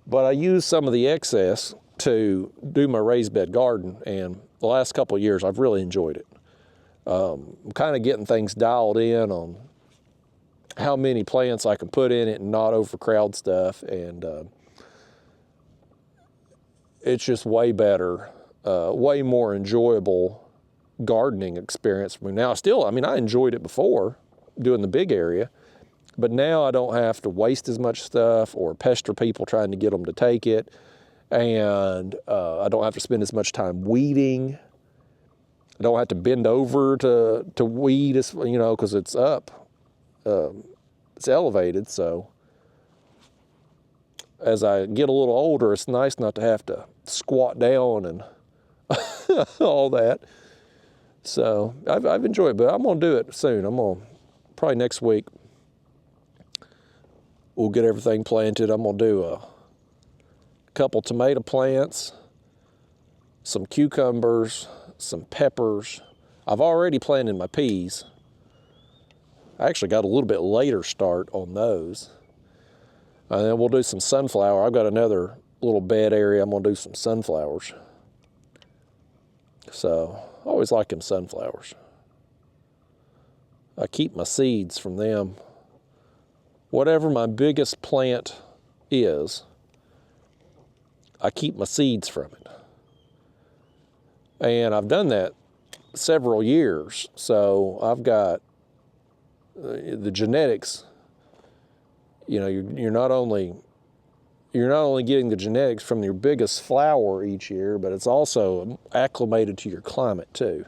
But I used some of the excess to do my raised bed garden, and the last couple of years, I've really enjoyed it. I'm kind of getting things dialed in on how many plants I can put in it and not overcrowd stuff, and it's just way better, way more enjoyable gardening experience for me now. I enjoyed it before doing the big area, but now I don't have to waste as much stuff or pester people trying to get them to take it, and I don't have to spend as much time weeding. I don't have to bend over to weed, because it's up. It's elevated, so as I get a little older, it's nice not to have to squat down and all that. So I've enjoyed it, but I'm going to do it soon. Probably next week, we'll get everything planted. I'm going to do a couple tomato plants, some cucumbers, some peppers. I've already planted my peas. I actually got a little bit later start on those. And then we'll do some sunflower. I've got another little bed area. I'm going to do some sunflowers. So I always like them sunflowers. I keep my seeds from them. Whatever my biggest plant is, I keep my seeds from it. And I've done that several years. So I've got the genetics. You're not only getting the genetics from your biggest flower each year, but it's also acclimated to your climate too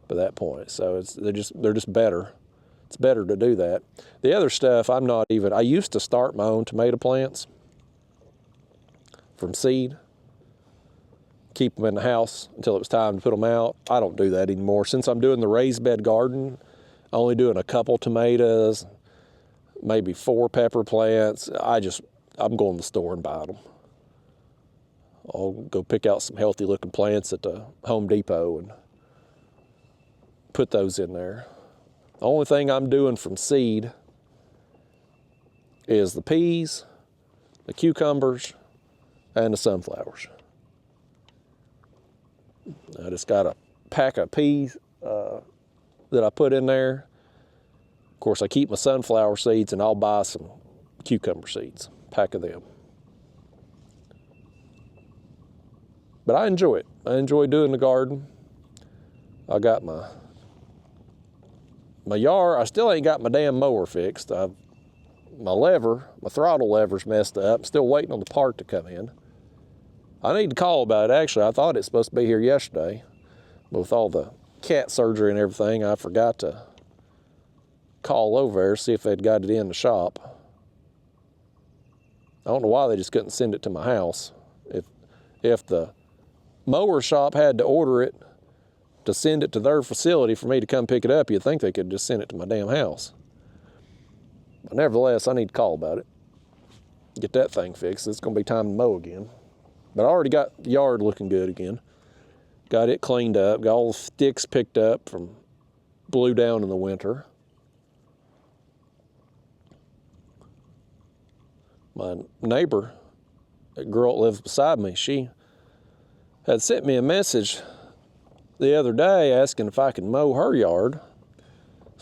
by that point. So they're just better. It's better to do that. The other stuff, I used to start my own tomato plants from seed, keep them in the house until it was time to put them out. I don't do that anymore. Since I'm doing the raised bed garden, only doing a couple tomatoes, maybe 4 pepper plants. I'm going to the store and buying them. I'll go pick out some healthy looking plants at the Home Depot and put those in there. The only thing I'm doing from seed is the peas, the cucumbers, and the sunflowers. I just got a pack of peas that I put in there. Of course, I keep my sunflower seeds, and I'll buy some cucumber seeds, pack of them. But I enjoy it. I enjoy doing the garden. I got my yard. I still ain't got my damn mower fixed. My throttle lever's messed up. I'm still waiting on the part to come in. I need to call about it, actually. I thought it's supposed to be here yesterday. But with all the cat surgery and everything, I forgot to call over there, see if they'd got it in the shop. I don't know why they just couldn't send it to my house. If the mower shop had to order it to send it to their facility for me to come pick it up, you'd think they could just send it to my damn house. But nevertheless, I need to call about it. Get that thing fixed. It's going to be time to mow again. But I already got the yard looking good again. Got it cleaned up. Got all the sticks picked up from blew down in the winter. My neighbor, that girl that lives beside me, she had sent me a message the other day asking if I could mow her yard.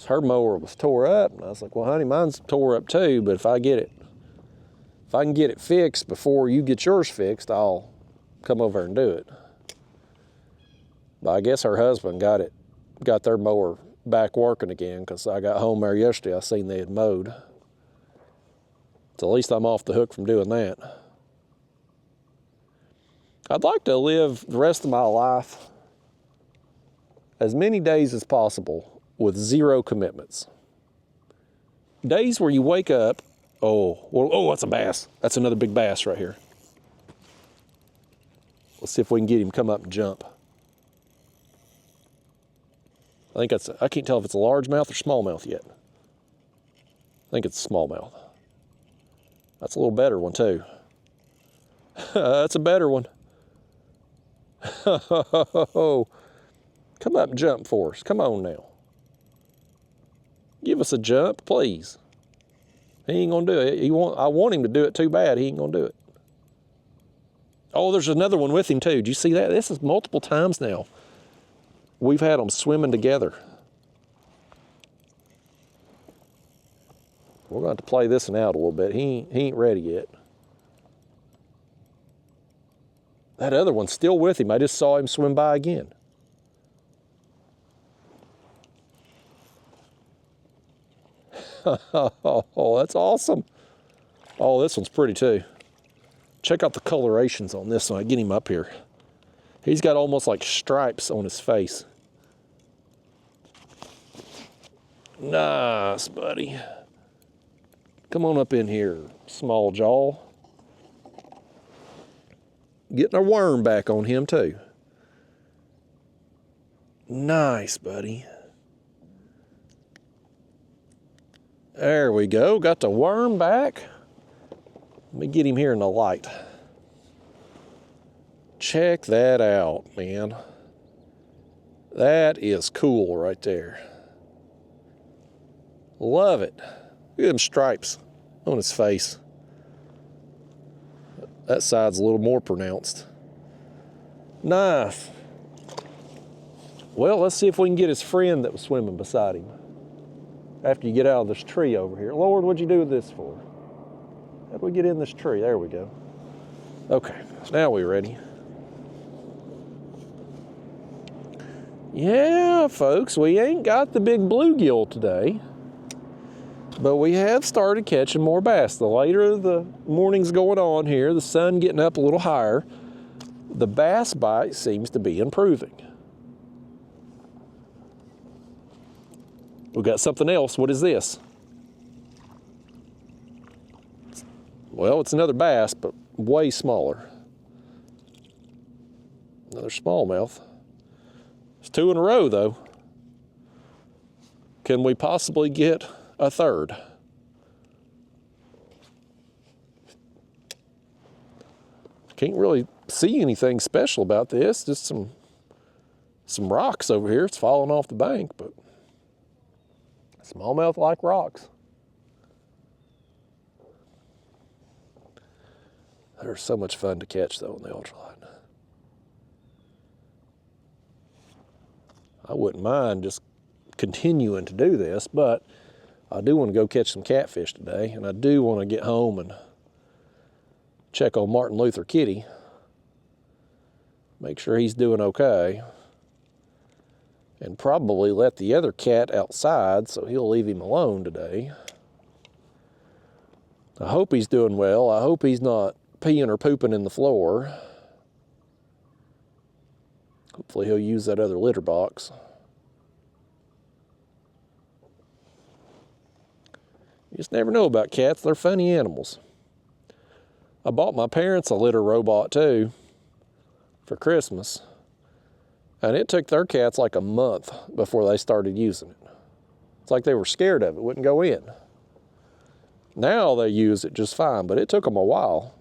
Her mower was tore up, and I was like, well, honey, mine's tore up too, but if I can get it fixed before you get yours fixed, I'll come over and do it. But I guess her husband got their mower back working again, because I got home there yesterday, I seen they had mowed. So at least I'm off the hook from doing that. I'd like to live the rest of my life as many days as possible with 0 commitments. Days where you wake up, that's a bass. That's another big bass right here. Let's see if we can get him to come up and jump. I can't tell if it's a largemouth or smallmouth yet. I think it's a smallmouth. That's a little better one too. That's a better one. Come up and jump for us. Come on now. Give us a jump, please. He ain't gonna do it. I want him to do it too bad. He ain't gonna do it. Oh, there's another one with him too. Do you see that? This is multiple times now. We've had them swimming together. We're going to have to play this one out a little bit. He ain't ready yet. That other one's still with him. I just saw him swim by again. Oh, that's awesome. Oh, this one's pretty too. Check out the colorations on this one. I get him up here. He's got almost like stripes on his face. Nice, buddy. Come on up in here, small jaw. Getting a worm back on him too. Nice, buddy. There we go, got the worm back. Let me get him here in the light. Check that out, man. That is cool right there. Love it. Look at them stripes on his face. That side's a little more pronounced. Nice. Well, let's see if we can get his friend that was swimming beside him. After you get out of this tree over here. Lord, what'd you do this for? How do we get in this tree? There we go. Okay, now we're ready. Yeah, folks, we ain't got the big bluegill today, but we have started catching more bass. The later the morning's going on here, the sun getting up a little higher, the bass bite seems to be improving. We got something else. What is this? Well, it's another bass, but way smaller. Another smallmouth. It's 2 in a row, though. Can we possibly get a third? Can't really see anything special about this, just some rocks over here. It's falling off the bank, but smallmouth like rocks. They're so much fun to catch though in the ultralight. I wouldn't mind just continuing to do this, but I do want to go catch some catfish today, and I do want to get home and check on Martin Luther Kitty, make sure he's doing okay, and probably let the other cat outside so he'll leave him alone today. I hope he's doing well. I hope he's not peeing or pooping in the floor. Hopefully he'll use that other litter box. You just never know about cats. They're funny animals. I bought my parents a litter robot too for Christmas, and it took their cats like a month before they started using it. It's like they were scared of it, wouldn't go in. Now they use it just fine, but it took them a while.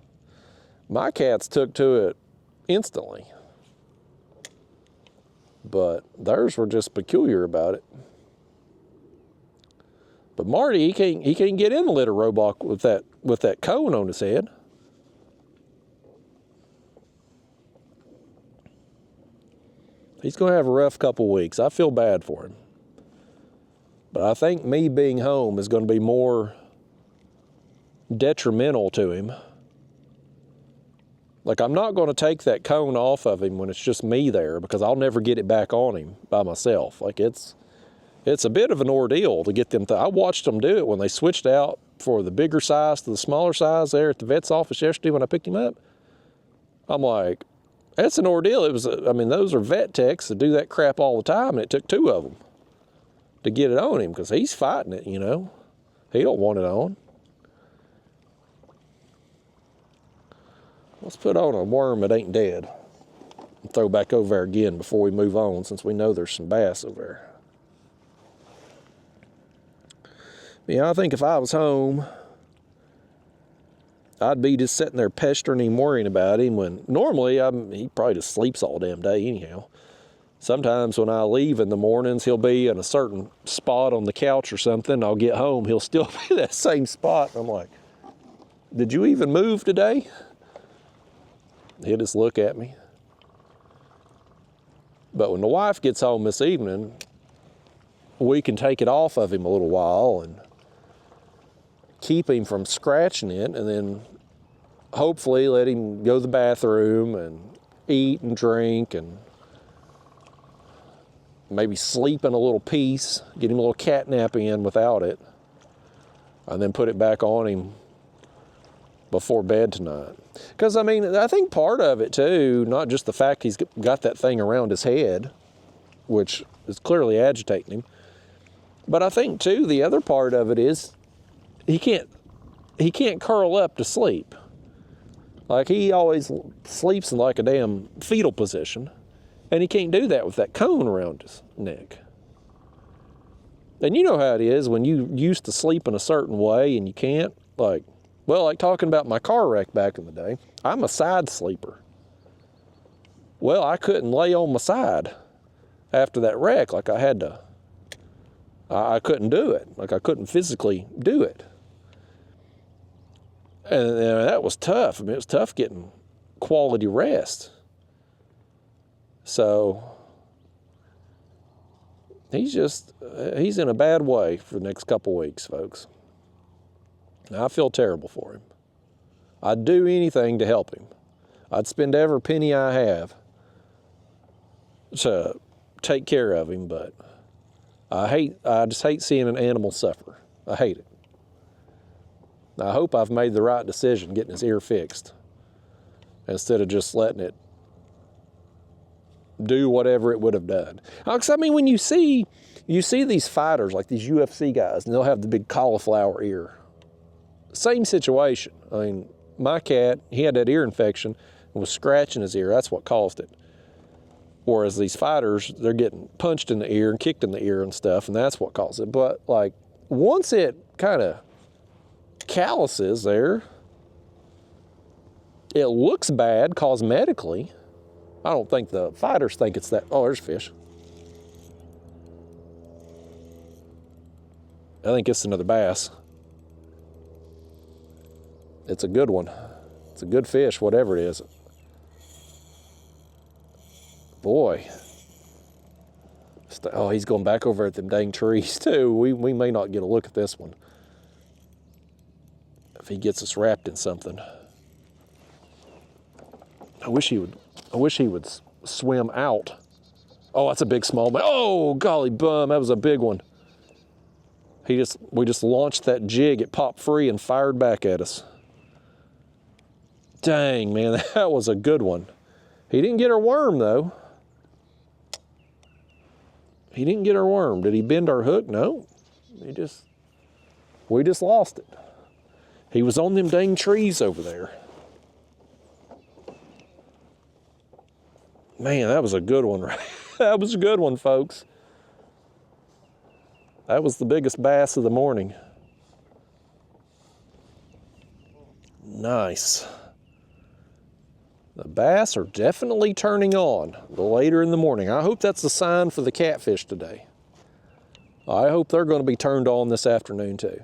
My cats took to it instantly, but theirs were just peculiar about it. But Marty, he can't get in the litter robot with that cone on his head. He's going to have a rough couple weeks. I feel bad for him. But I think me being home is going to be more detrimental to him. Like, I'm not going to take that cone off of him when it's just me there, because I'll never get it back on him by myself. Like, it's a bit of an ordeal to get them. I watched them do it when they switched out for the bigger size to the smaller size there at the vet's office yesterday when I picked him up. I'm like, that's an ordeal. I mean, those are vet techs that do that crap all the time, and it took 2 of them to get it on him because he's fighting it, you know. He don't want it on. Let's put on a worm that ain't dead and throw back over there again before we move on, since we know there's some bass over there. Yeah, I think if I was home, I'd be just sitting there pestering him, worrying about him, when normally he probably just sleeps all damn day anyhow. Sometimes when I leave in the mornings, he'll be in a certain spot on the couch or something. I'll get home, he'll still be that same spot. I'm like, did you even move today? He'll just look at me. But when the wife gets home this evening, we can take it off of him a little while and keep him from scratching it, and then hopefully let him go to the bathroom and eat and drink and maybe sleep in a little piece, get him a little cat nap in without it, and then put it back on him before bed tonight. Because, I mean, I think part of it too, not just the fact he's got that thing around his head, which is clearly agitating him, but I think too the other part of it is he can't curl up to sleep. Like, he always sleeps in like a damn fetal position, and he can't do that with that cone around his neck. And you know how it is when you used to sleep in a certain way and you can't. Like talking about my car wreck back in the day, I'm a side sleeper. Well, I couldn't lay on my side after that wreck. Like, I couldn't do it. Like, I couldn't physically do it. And that was tough. I mean, it was tough getting quality rest. So he's in a bad way for the next couple weeks, folks. I feel terrible for him. I'd do anything to help him. I'd spend every penny I have to take care of him, but I just hate seeing an animal suffer. I hate it. I hope I've made the right decision getting his ear fixed instead of just letting it do whatever it would have done. Because, I mean, when you see these fighters, like these UFC guys, and they'll have the big cauliflower ear. Same situation. I mean, my cat, he had that ear infection and was scratching his ear. That's what caused it. Whereas these fighters, they're getting punched in the ear and kicked in the ear and stuff, and that's what caused it. But, like, once it kind of calluses there, It looks bad cosmetically. I don't think the fighters think it's that. Oh, there's fish. I think it's another bass. It's a good one. It's a good fish, whatever it is. Boy. Oh, he's going back over at them dang trees too. We may not get a look at this one if he gets us wrapped in something. I wish he would swim out. Oh, that's a big smallmouth. Oh, golly bum, that was a big one. We just launched that jig. It popped free and fired back at us. Dang, man, that was a good one. He didn't get our worm though. He didn't get our worm. Did he bend our hook? No. We just lost it. He was on them dang trees over there. Man, that was a good one, right? That was a good one, folks. That was the biggest bass of the morning. Nice. The bass are definitely turning on the later in the morning. I hope that's a sign for the catfish today. I hope they're going to be turned on this afternoon too.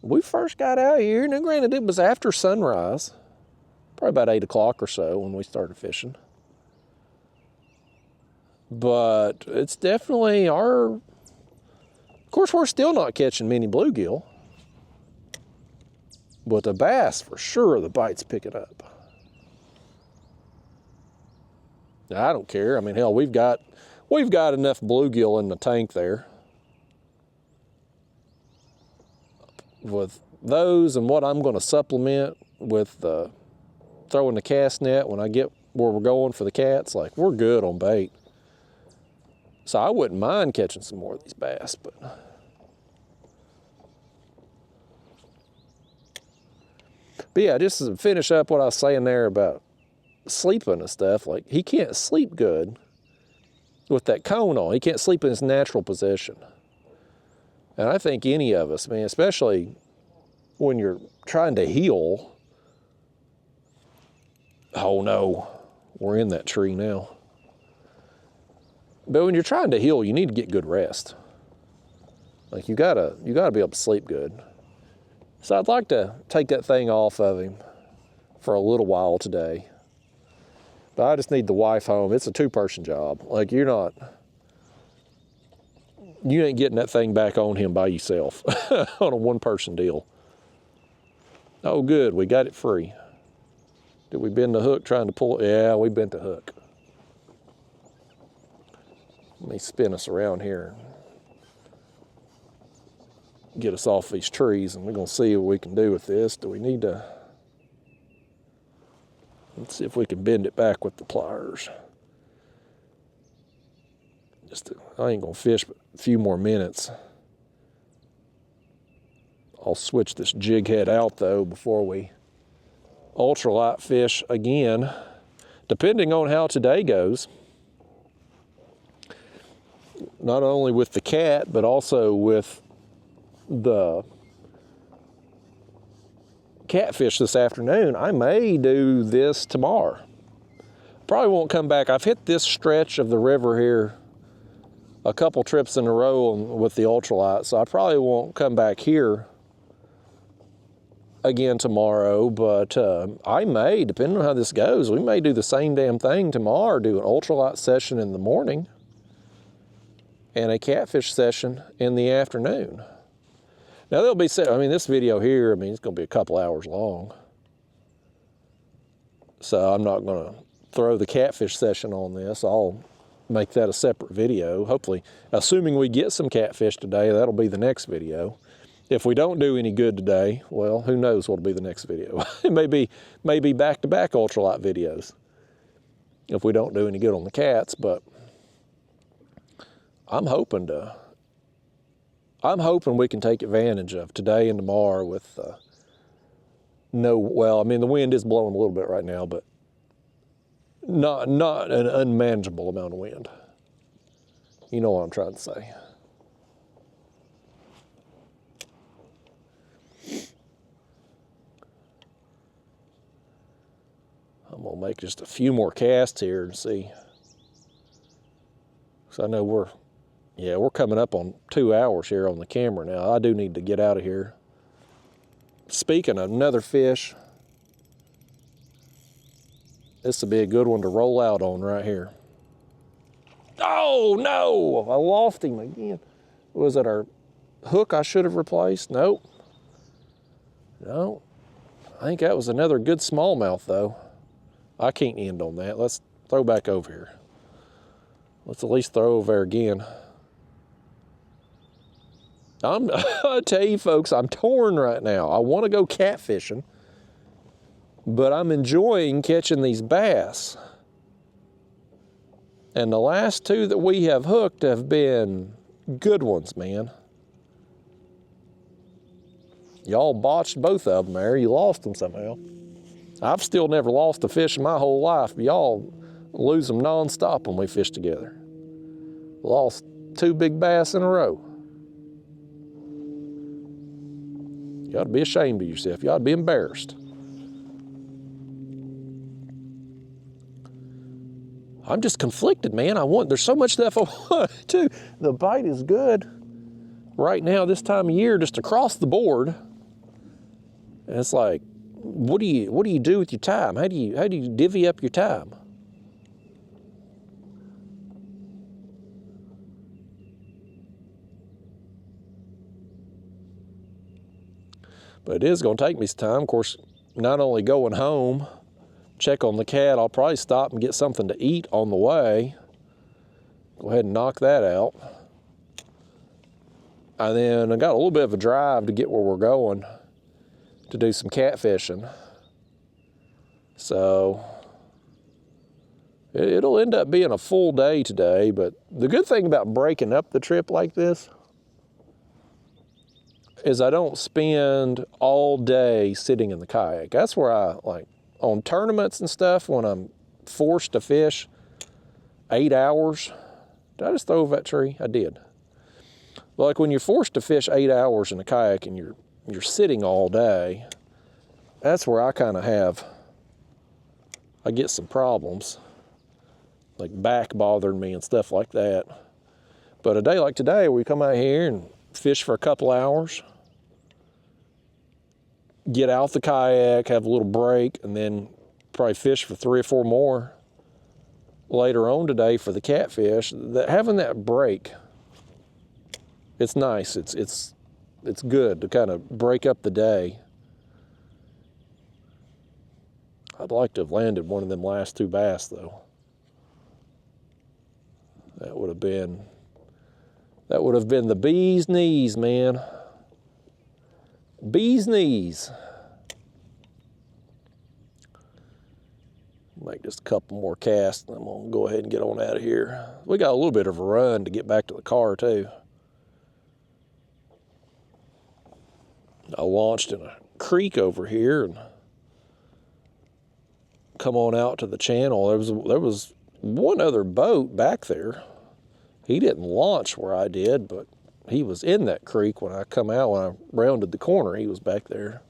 We first got out here, and granted it was after sunrise, probably about 8 o'clock or so when we started fishing. But it's definitely of course we're still not catching many bluegill, but the bass for sure the bite's picking up. I don't care. I mean, hell, we've got enough bluegill in the tank there. With those and what I'm going to supplement with throwing the cast net when I get where we're going for the cats, like we're good on bait. So I wouldn't mind catching some more of these bass, but yeah, just to finish up what I was saying there about sleeping and stuff, like he can't sleep good with that cone on. He can't sleep in his natural position. And I think any of us, man, especially when you're trying to heal. Oh no, we're in that tree now. But when you're trying to heal, you need to get good rest. Like you gotta be able to sleep good. So I'd like to take that thing off of him for a little while today. But I just need the wife home. It's a two-person job. Like you ain't getting that thing back on him by yourself on a one-person deal. Oh, good, we got it free. Did we bend the hook trying to pull it? Yeah, we bent the hook. Let me spin us around here. Get us off these trees, and we're gonna see what we can do with this. Do we need to? Let's see if we can bend it back with the pliers. I ain't gonna fish but a few more minutes. I'll switch this jig head out though before we ultralight fish again, depending on how today goes. Not only with the cat, but also with the catfish this afternoon. I may do this tomorrow. Probably won't come back. I've hit this stretch of the river here a couple trips in a row with the ultralight, so I probably won't come back here again tomorrow, but I may, depending on how this goes, we may do the same damn thing tomorrow, do an ultralight session in the morning and a catfish session in the afternoon. Now there'll be, this video here, it's gonna be a couple hours long. So I'm not gonna throw the catfish session on this. I'll make that a separate video. Hopefully, assuming we get some catfish today, that'll be the next video. If we don't do any good today, well, who knows what'll be the next video. It may be back-to-back ultralight videos if we don't do any good on the cats, but I'm hoping we can take advantage of today and tomorrow with the wind is blowing a little bit right now, but not an unmanageable amount of wind. You know what I'm trying to say. I'm gonna make just a few more casts here and see. So I know we're coming up on 2 hours here on the camera now. I do need to get out of here. Speaking of another fish, this would be a good one to roll out on right here. Oh no, I lost him again. Was it our hook I should have replaced? Nope. No, I think that was another good smallmouth though. I can't end on that. Let's throw back over here. Let's at least throw over there again. I tell you folks, I'm torn right now. I want to go catfishing, but I'm enjoying catching these bass. And the last two that we have hooked have been good ones, man. Y'all botched both of them there. You lost them somehow. I've still never lost a fish in my whole life, but y'all lose them nonstop when we fish together. Lost 2 big bass in a row. You ought to be ashamed of yourself. You ought to be embarrassed. I'm just conflicted, man. There's so much stuff I want to. The bite is good right now, this time of year, just across the board. And it's like, what do you do with your time? How do you divvy up your time? But it is going to take me some time. Of course, not only going home, check on the cat, I'll probably stop and get something to eat on the way. Go ahead and knock that out. And then I got a little bit of a drive to get where we're going to do some catfishing. So it'll end up being a full day today, but the good thing about breaking up the trip like this is I don't spend all day sitting in the kayak. That's where I, like, on tournaments and stuff, when I'm forced to fish 8 hours. Did I just throw over that tree? I did. Like when you're forced to fish 8 hours in a kayak and you're sitting all day, that's where I kind of I get some problems, like back bothering me and stuff like that. But a day like today, we come out here and fish for a couple hours, get out the kayak, have a little break, and then probably fish for 3 or 4 more later on today for the catfish. Having that break, it's nice. It's good to kind of break up the day. I'd like to have landed one of them last 2 bass though. That would have been the bee's knees, man. Bee's knees. Make just a couple more casts and I'm gonna go ahead and get on out of here. We got a little bit of a run to get back to the car too. I launched in a creek over here and come on out to the channel. There was one other boat back there. He didn't launch where I did, but he was in that creek when I come out. When I rounded the corner, he was back there.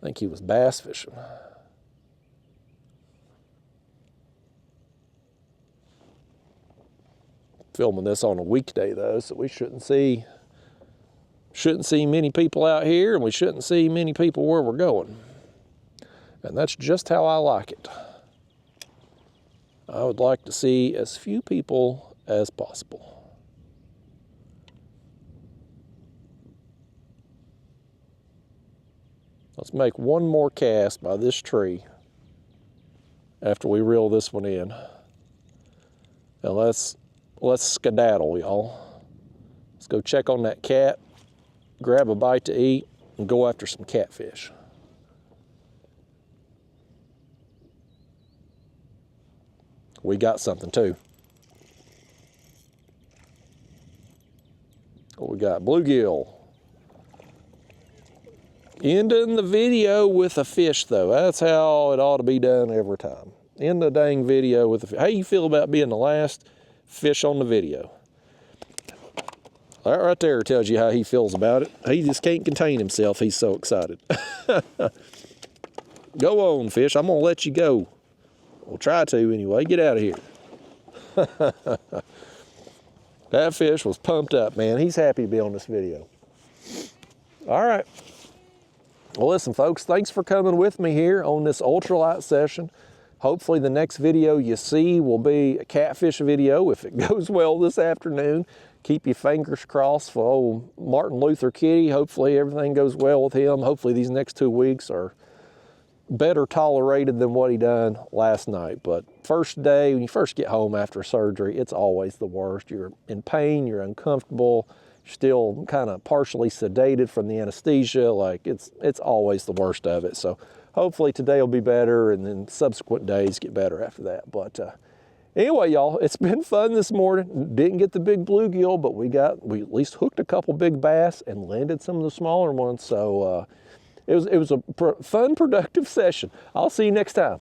I think he was bass fishing. Filming this on a weekday though, so we shouldn't see many people out here, and we shouldn't see many people where we're going. And that's just how I like it. I would like to see as few people as possible. Let's make one more cast by this tree after we reel this one in. Now let's skedaddle, y'all. Let's go check on that cat, grab a bite to eat, and go after some catfish. We got something too. We got bluegill. Ending the video with a fish though. That's how it ought to be done every time. End the dang video with a fish. How you feel about being the last fish on the video? That right there tells you how he feels about it. He just can't contain himself. He's so excited. Go on, fish. I'm gonna let you go. We'll try to anyway. Get out of here. That fish was pumped up, man. He's happy to be on this video. All right. Well, listen, folks, thanks for coming with me here on this ultralight session. Hopefully the next video you see will be a catfish video if it goes well this afternoon. Keep your fingers crossed for old Martin Luther Kitty. Hopefully everything goes well with him. Hopefully these next 2 weeks are better tolerated than what he done last night. But first day, when you first get home after surgery, it's always the worst. You're in pain, you're uncomfortable, you're still kind of partially sedated from the anesthesia. Like it's always the worst of it. So hopefully today will be better, and then subsequent days get better after that. But anyway, y'all, it's been fun this morning. Didn't get the big bluegill, but we at least hooked a couple big bass and landed some of the smaller ones. So it was a fun, productive session. I'll see you next time.